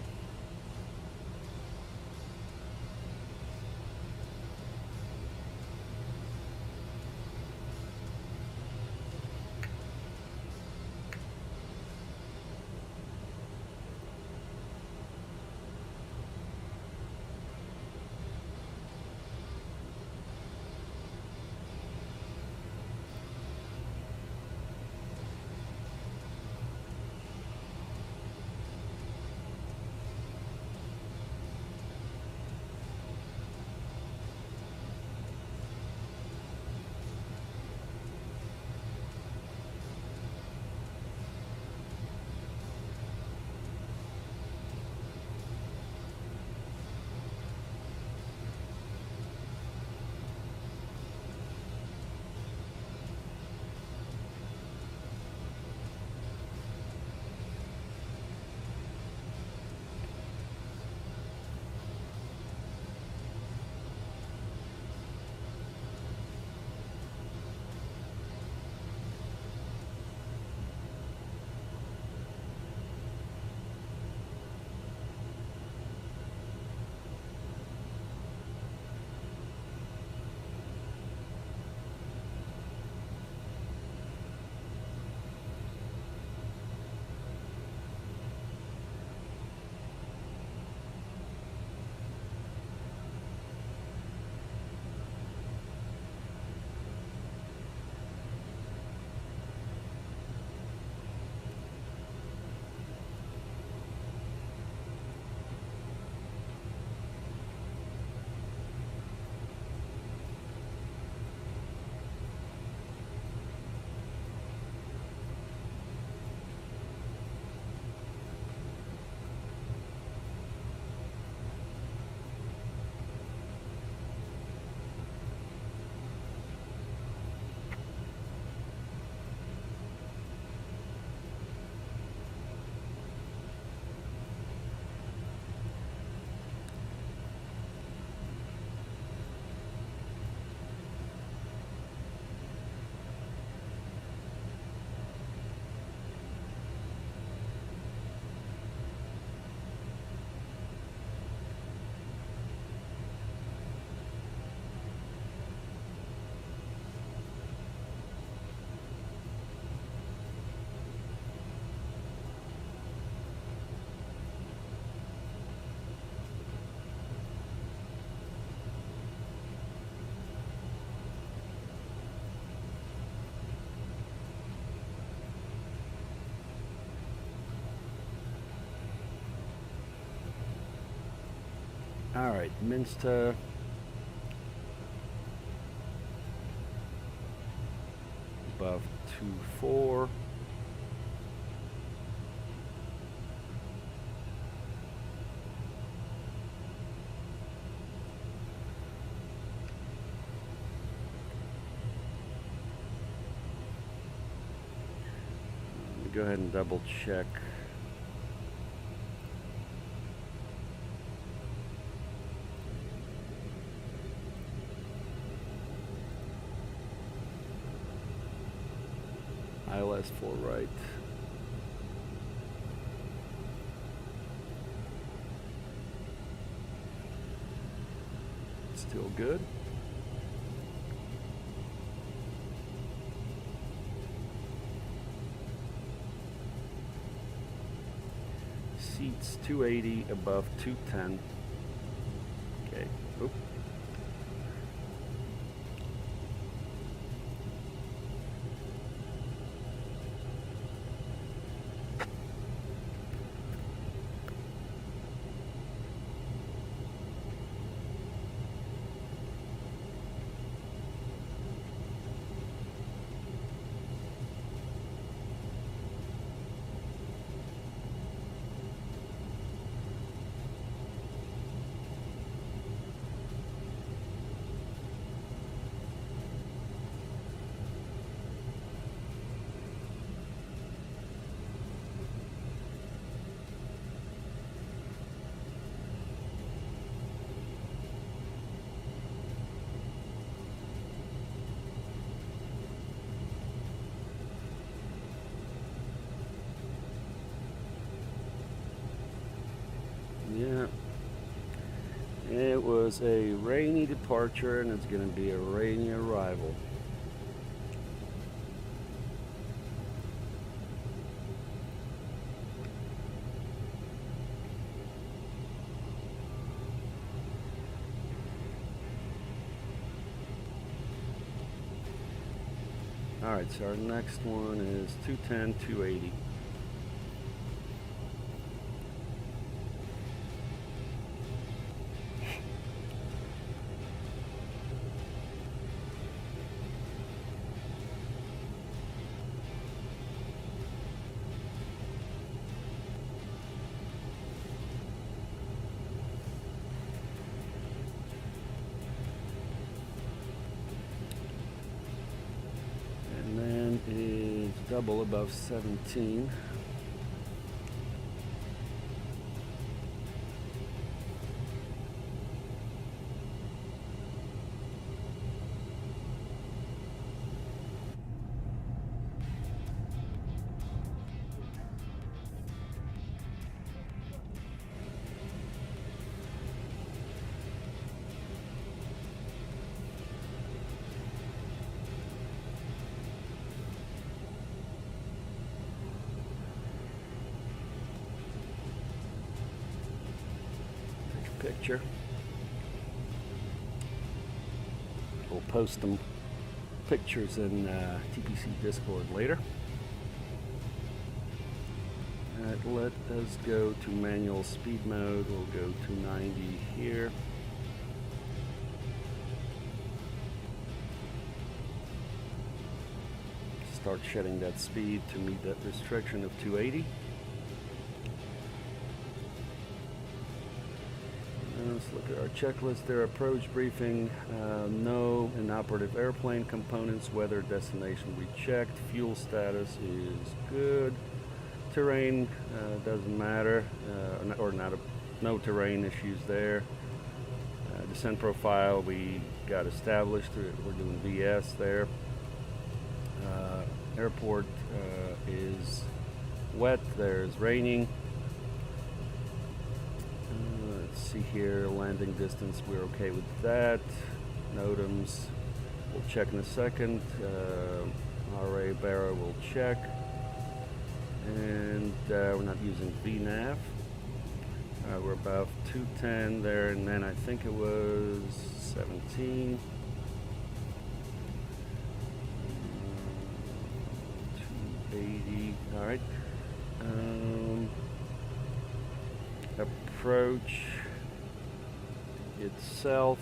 All right, Minsta. Above 2.4. Go ahead and double check. ILS 4 right. Still good. Seats 280 above 210. Okay. Oop. Yeah, it was a rainy departure and it's going to be a rainy arrival. Alright, so our next one is 210, 280. Is double above 17. Picture. We'll post them pictures in TPC Discord later. Alright, let us go to manual speed mode. We'll go to 90 here. Start shedding that speed to meet that restriction of 280. Let's look at our checklist there. Approach briefing, no inoperative airplane components, weather, destination we checked, fuel status is good, terrain doesn't matter, no terrain issues there. Descent profile we got established, we're doing VS there. Airport is wet, there's raining. See here, landing distance, we're okay with that. NOTAMs, we'll check in a second. RA Barra will check. And we're not using VNAV. We're above 210 there, and then I think it was 17. 280, all right. Approach. itself.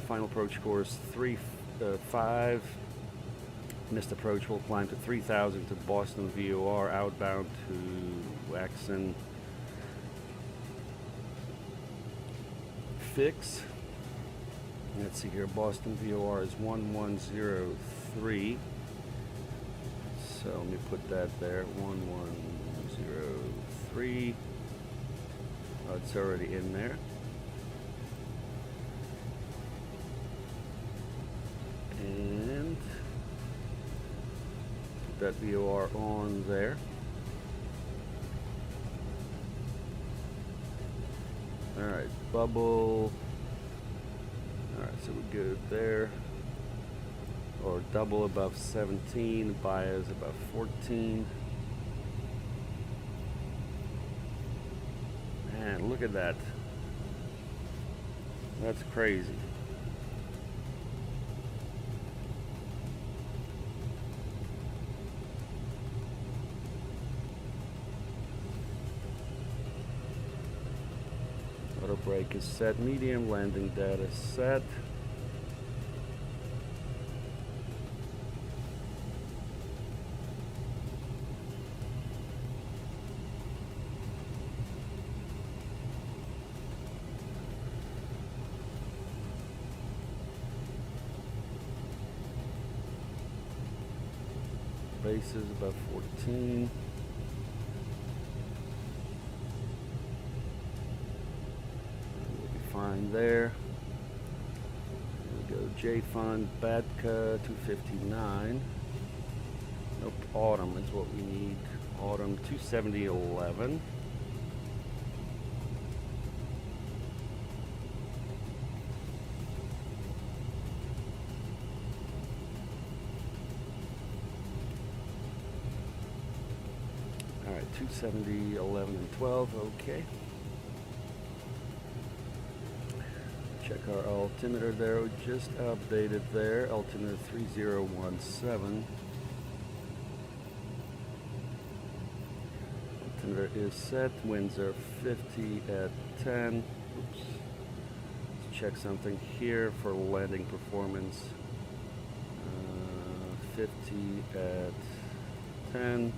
Final approach course 5. Missed approach will climb to 3,000 to Boston VOR, outbound to Waxon Fix. Let's see here, Boston VOR is 1103. So let me put that there, 1103. Oh, it's already in there. And put that VOR on there. Alright, bubble. Alright, so we go there. Or double above 17, bias above 14. Man, look at that. That's crazy. Auto brake is set, medium, landing data set. Bases above 14. We'll be fine there. Here we go, J-Fund, Badka 259. Nope, Autumn is what we need. Autumn 27011. Alright, 270, 11, and 12, okay. Check our altimeter there, we just updated there, altimeter 3017. Altimeter is set, winds are 50 at 10. Oops. Let's check something here for landing performance. 50 at 10.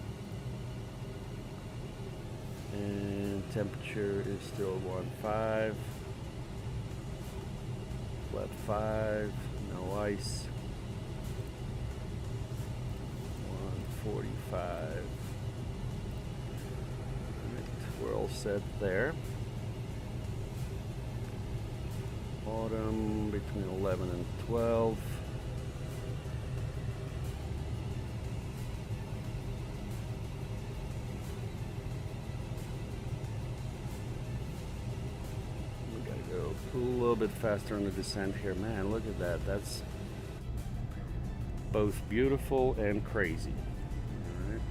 And temperature is still 15. Flat 5, no ice. 145. Alright, we're all set there. Autumn between 11 and 12. A little bit faster on the descent here. Man, look at that. That's both beautiful and crazy. All right.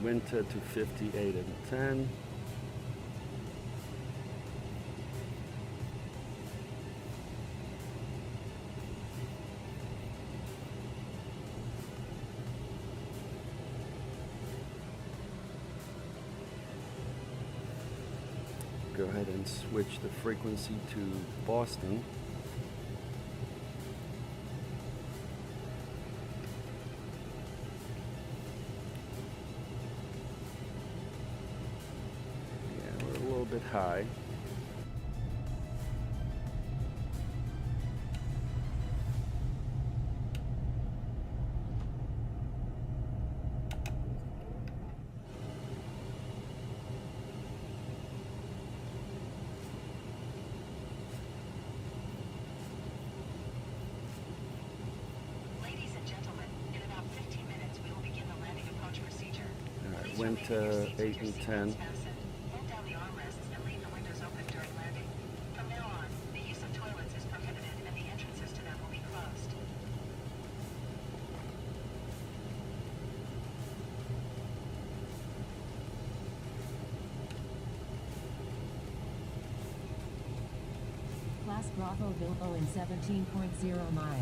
Winter to 58 and 10. Go ahead and switch the frequency to Boston. Bit high. Ladies and gentlemen, in about 15 minutes we will begin the landing approach procedure. All right, Please went remain in your to seats with 8 your and seatbelts 10. fastened. Hold down the armrests and leave the windows open during landing. From now on, the use of toilets is prohibited and the entrances to them will be closed. Gas Bravo Bilbo in 17.0 miles.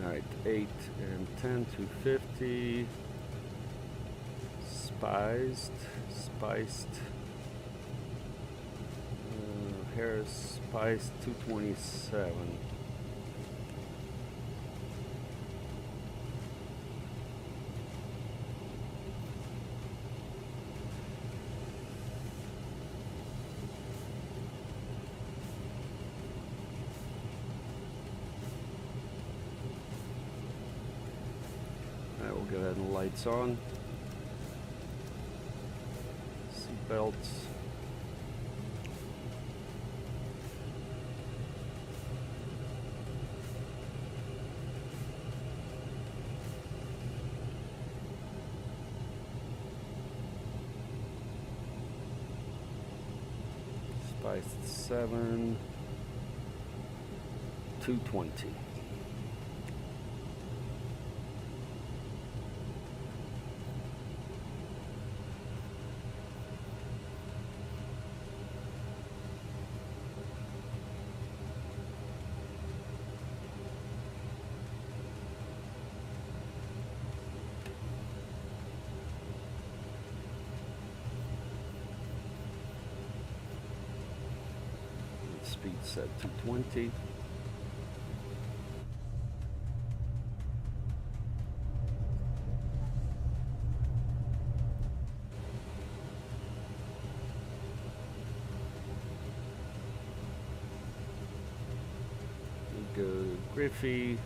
Alright, 8 and 10 to 50. Spiced. Harris spiced 227. Alright, we'll go ahead and lights on. Seat belts. Spiced 7, 220. Speed set 220. We go Griffey,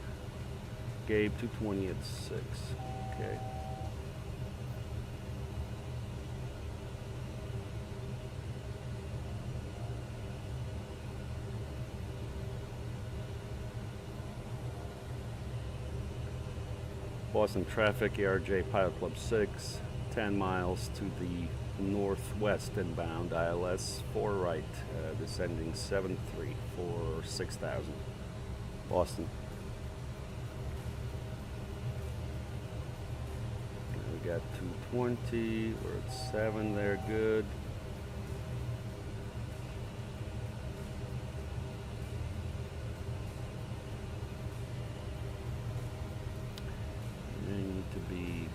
Gabe 220 at 6. Okay. Boston traffic, ARJ Pilot Club 6, 10 miles to the northwest inbound, ILS 4 right, descending 7-3 for 6,000. Boston. We got 220, we're at 7 there, good.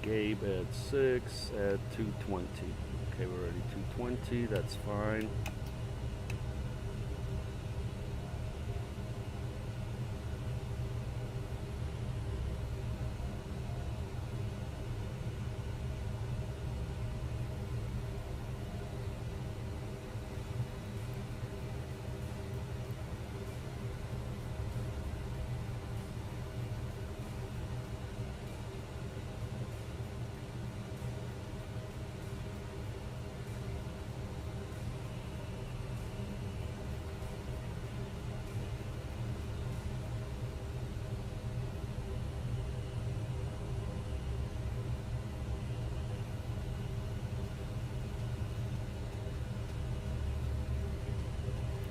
Gabe at 6 at 220. Okay, we're already 220, that's fine.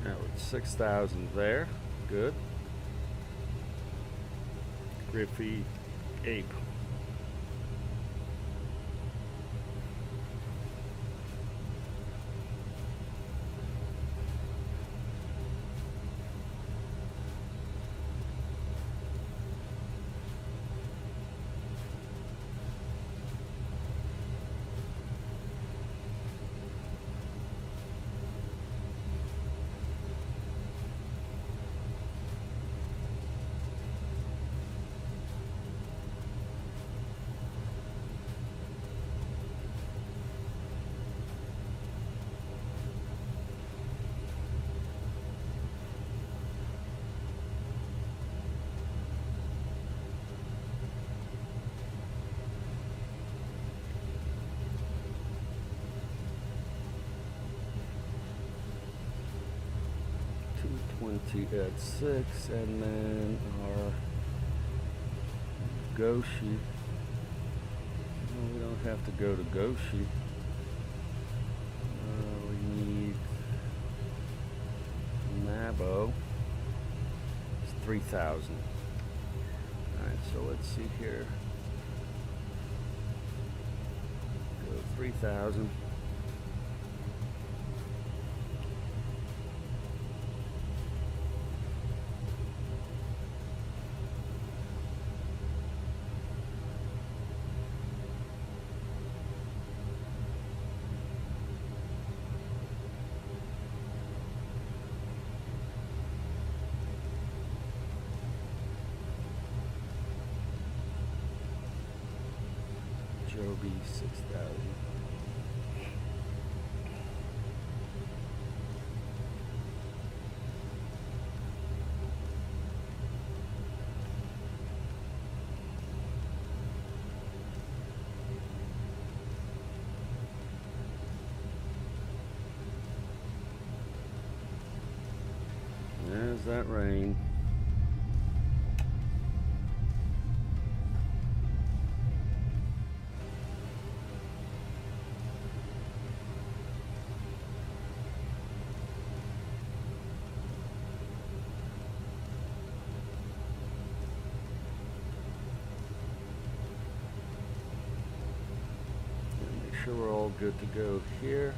Now we're at 6,000 there. Good. Griffey, Ape. 20 at 6, and then our go sheet. No, we don't have to go to go sheet. We need Mabo. It's 3,000. Alright, so let's see here. Go 3,000. Joby 6,000. There's that rain. Sure we're all good to go here.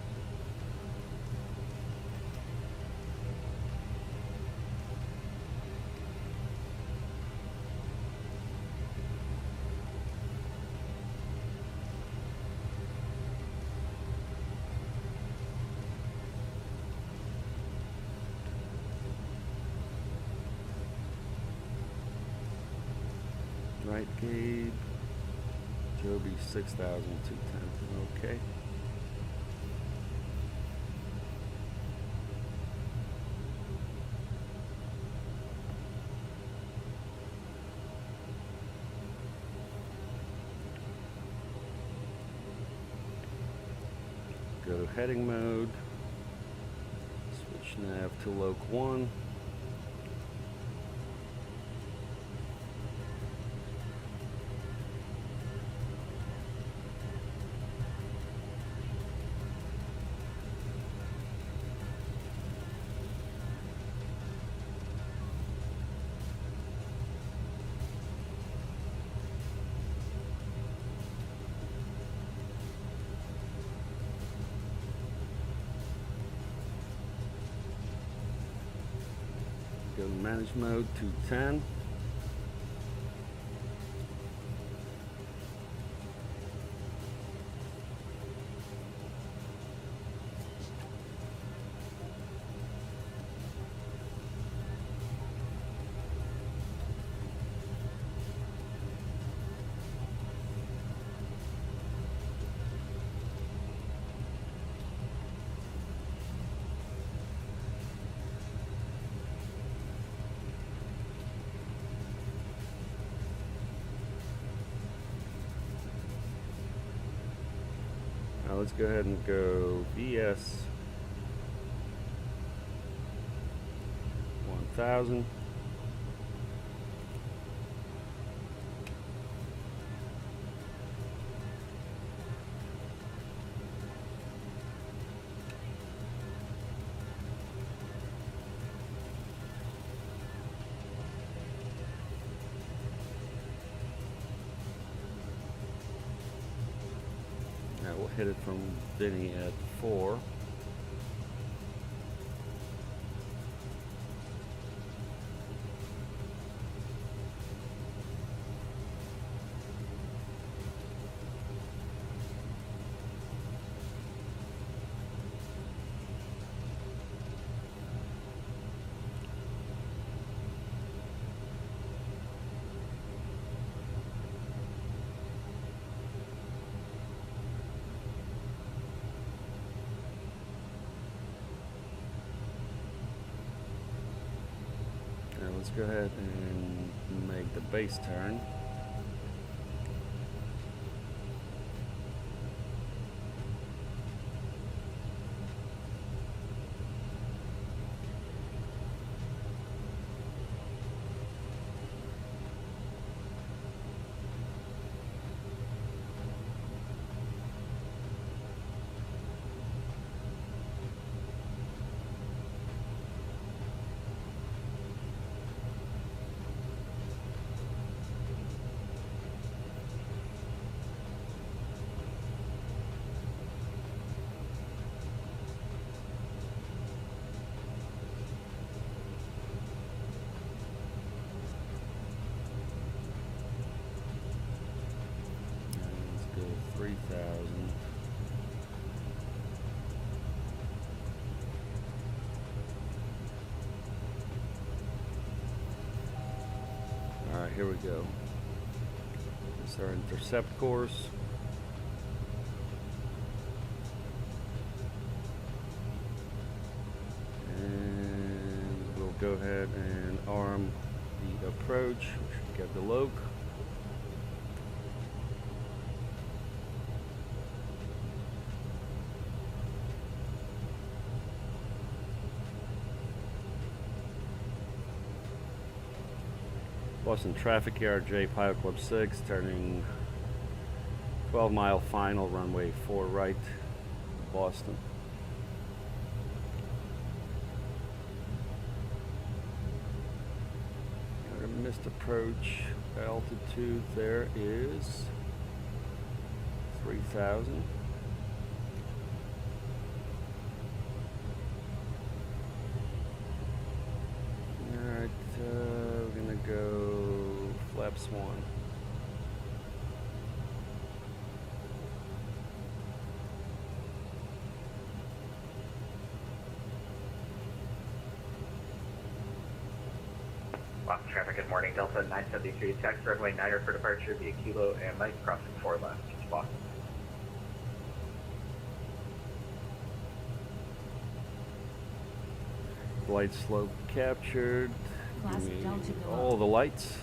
Right, Gabe. Joby 6,210. Okay. Go to heading mode. Switch nav to loc 1. Go to manage mode to 10. Now let's go ahead and go VS 1000. We'll hit it from Vinny at 4. Let's go ahead and make the base turn. 3000. Alright, here we go. This is our intercept course. And we'll go ahead and arm the approach. We should get the loc. Boston traffic, ARJ Pilot Club 6, turning 12-mile final, runway 4 right, Boston. Our missed approach altitude there is 3000. Alright, we're gonna go flaps 1. Boston traffic, good morning. Delta 973 taxi runway 9er for departure via Kilo and Mike crossing 4 left. Boston. Light slope captured. Class Give me Delta below. all the lights.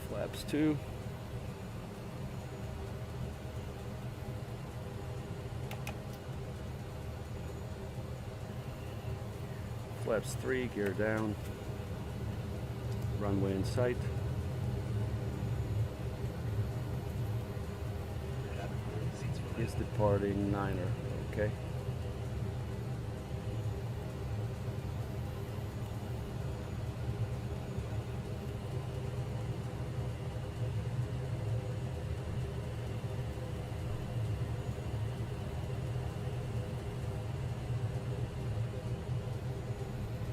Flaps 2. Flaps 3, gear down. Runway in sight. Is departing 9er, okay.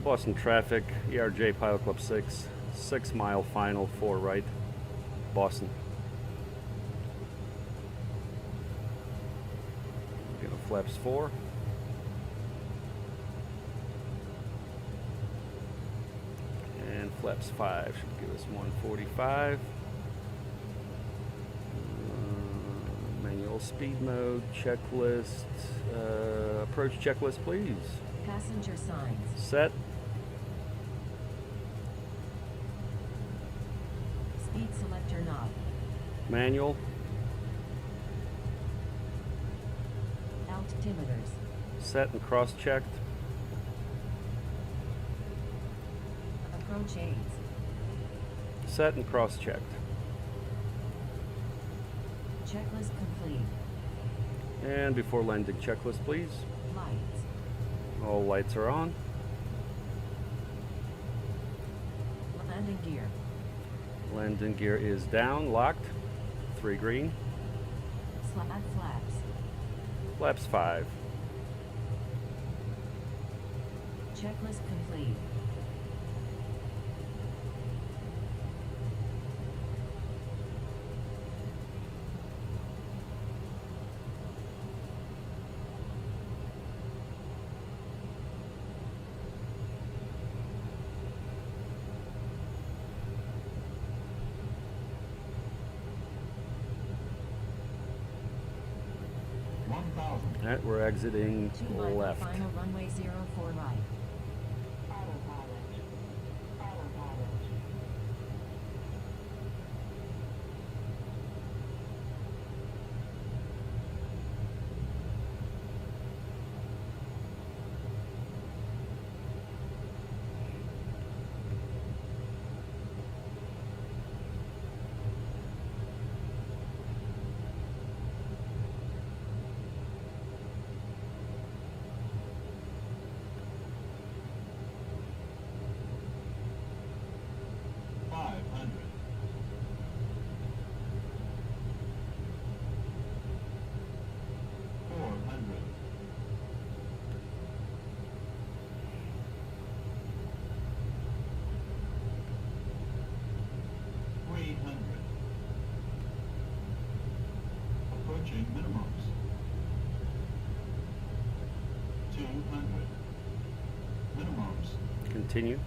Boston traffic, ERJ Pilot Club 6, 6-mile final, 4 right, Boston. Flaps 4. And flaps 5 should give us 145. Manual speed mode, checklist, approach checklist please. Passenger signs. Set. Speed selector knob. Manual. Altimeters. Set and cross-checked. Approach aids. Set and cross-checked. Checklist complete. And before landing, checklist please. Lights. All lights are on. Landing gear. Landing gear is down, locked. 3 green. Slap flaps. Flaps 5. Checklist complete. Alright, we're exiting 2 mile left. final runway 04 right. continue.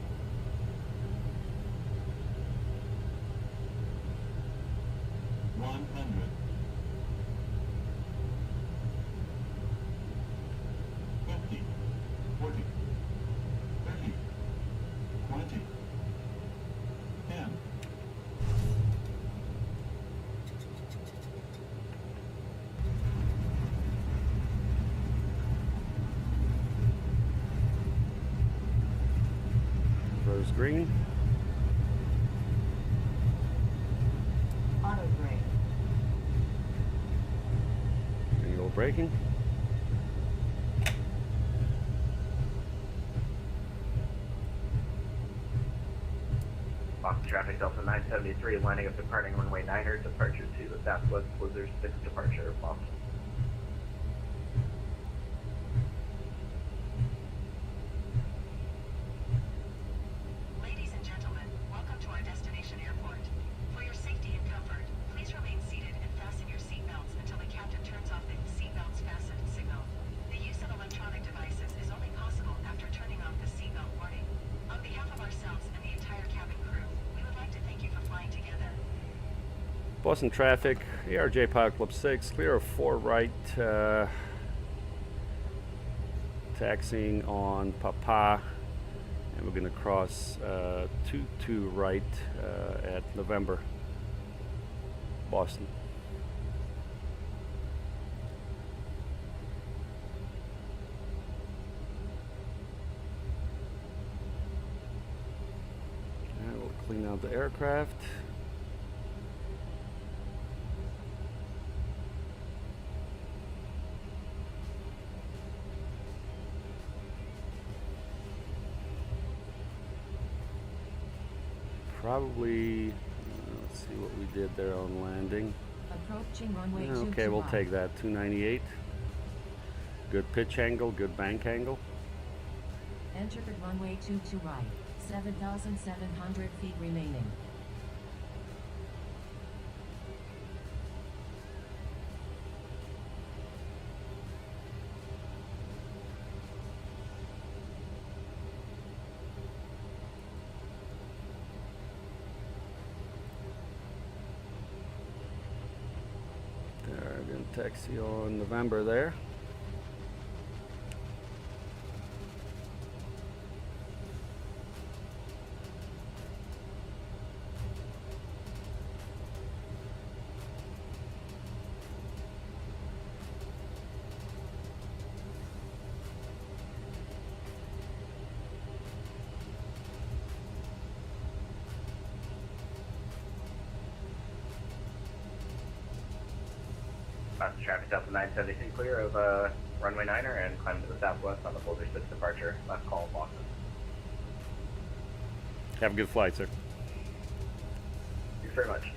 Rose green. Auto brake. Manual braking. Boston traffic Delta 973, lining up departing runway 9er, departure to the Southwest Blizzard 6 departure, Boston. Ladies and gentlemen, welcome to our destination airport. For your safety and comfort, please remain seated and fasten your seatbelts until the captain turns off the seatbelts fastened signal. The use of electronic devices is only possible after turning off the seatbelt warning. On behalf of ourselves and the entire cabin crew, we would like to thank you for flying together. Boston traffic, ARJ Pilot Club 6, clear of 4 right, taxiing on Papa, and we're going to cross 2 right at November, Boston. And we'll clean out the aircraft. Probably, let's see what we did there on landing. Approaching runway Yeah, 2 okay, to we'll right. take that. 298. Good pitch angle, good bank angle. Entered runway 2 to right. 7,700 feet remaining. There, going to taxi on November there. Boston traffic Delta 973, clear of runway 9er and climb to the Southwest on the Boulder 6 departure, last call, Boston. Have a good flight, sir. Thanks very much.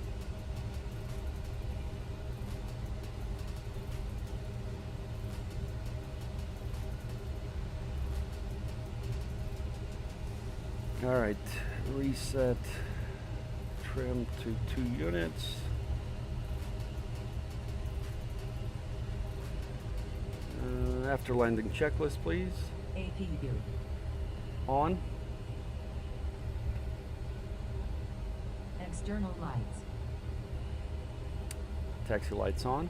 All right, reset trim to 2 units. After landing checklist, please. APU. On. External lights. Taxi lights on.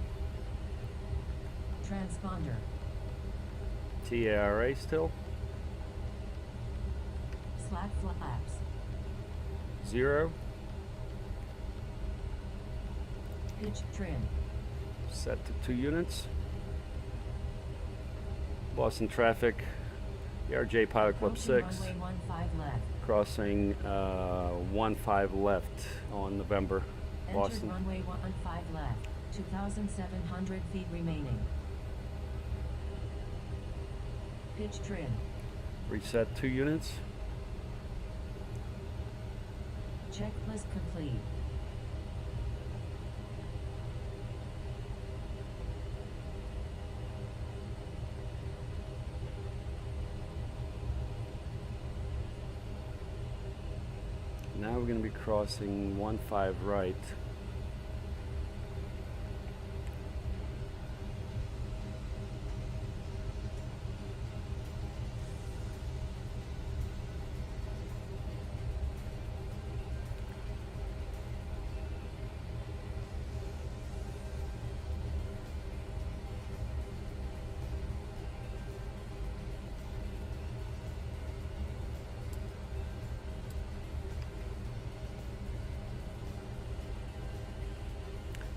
Transponder. TARA still. Slack flaps. 0. Pitch trim. Set to 2 units. Boston traffic, ARJ Pilot Club Approaching 6, runway 15 left. crossing 15 left on November, Entered Boston. runway 15 left. 2,700 feet remaining. Pitch trim. Reset 2 units. Checklist complete. Now we're going to be crossing 15 right.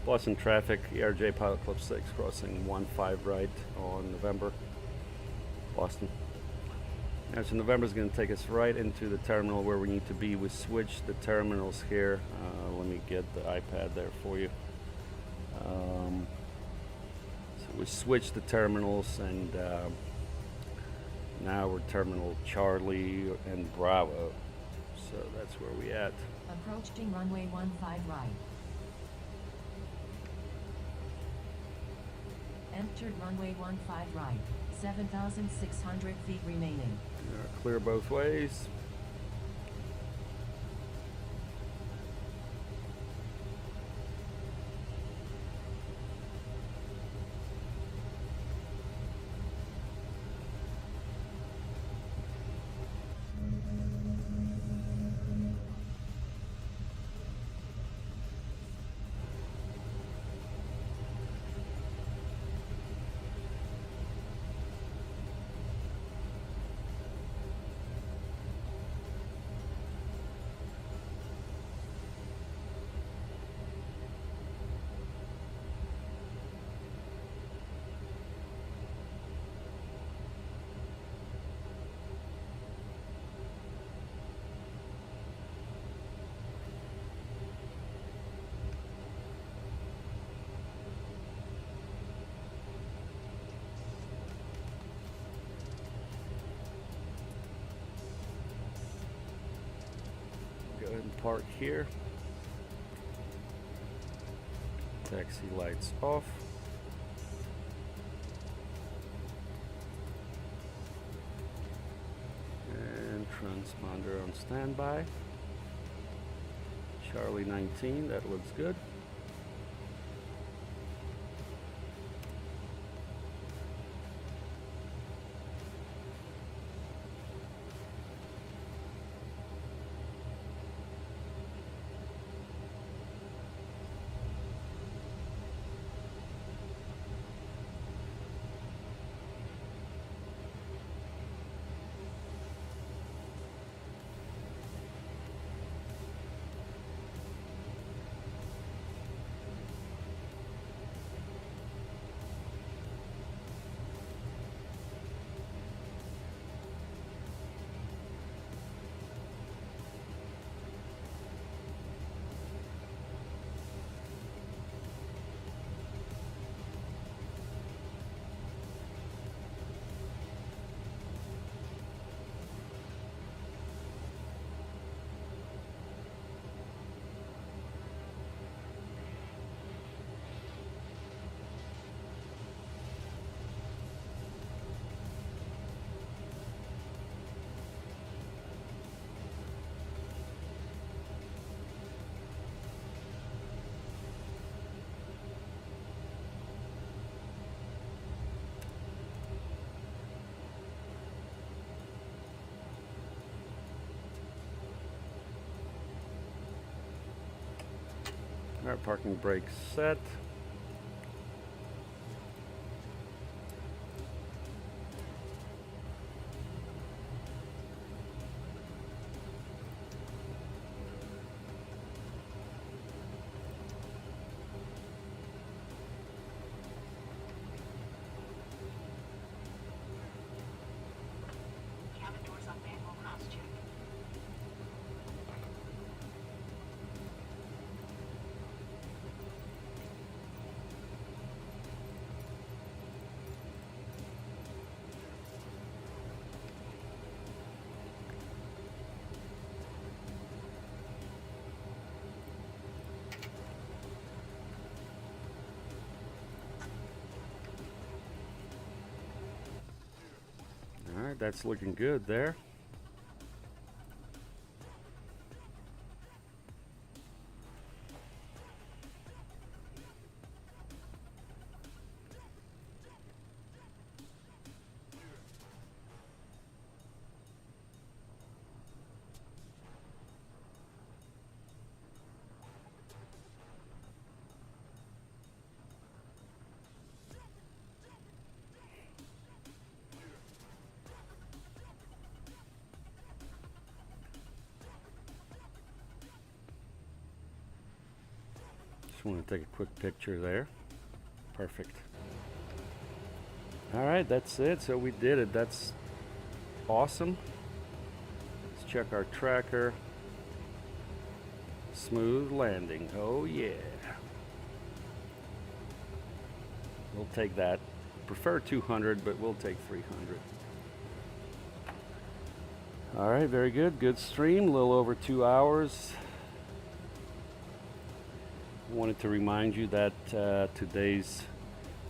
Boston traffic, ERJ Pilot Club 6 crossing 15 right on November, Boston. Now, so November's going to take us right into the terminal where we need to be. We switched the terminals here. Let me get the iPad there for you. So we switched the terminals, and now we're terminal Charlie and Bravo. So that's where we at. Approaching runway 15 right. Entered runway 15 right. 7,600 feet remaining. Clear both ways. Go ahead and park here. Taxi lights off. And transponder on standby. Charlie 19, that looks good. Our parking brake set. Cabin doors on manual cross check. All right, that's looking good there. Just want to take a quick picture there. Perfect. All right, that's it. So we did it. That's awesome. Let's check our tracker. Smooth landing. Oh yeah. We'll take that. Prefer 200, but we'll take 300. All right, very good. Good stream. A little over 2 hours. Wanted to remind you that today's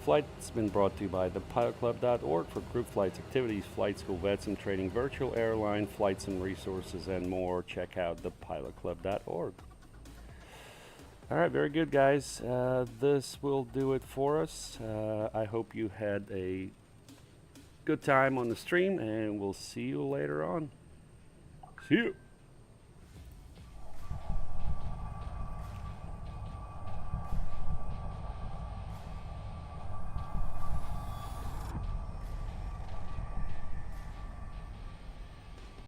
flight has been brought to you by thepilotclub.org for group flights, activities, flight school, VATSIM training, virtual airline, flights and resources, and more. Check out thepilotclub.org. All right, very good, guys. This will do it for us. I hope you had a good time on the stream, and we'll see you later on. See you.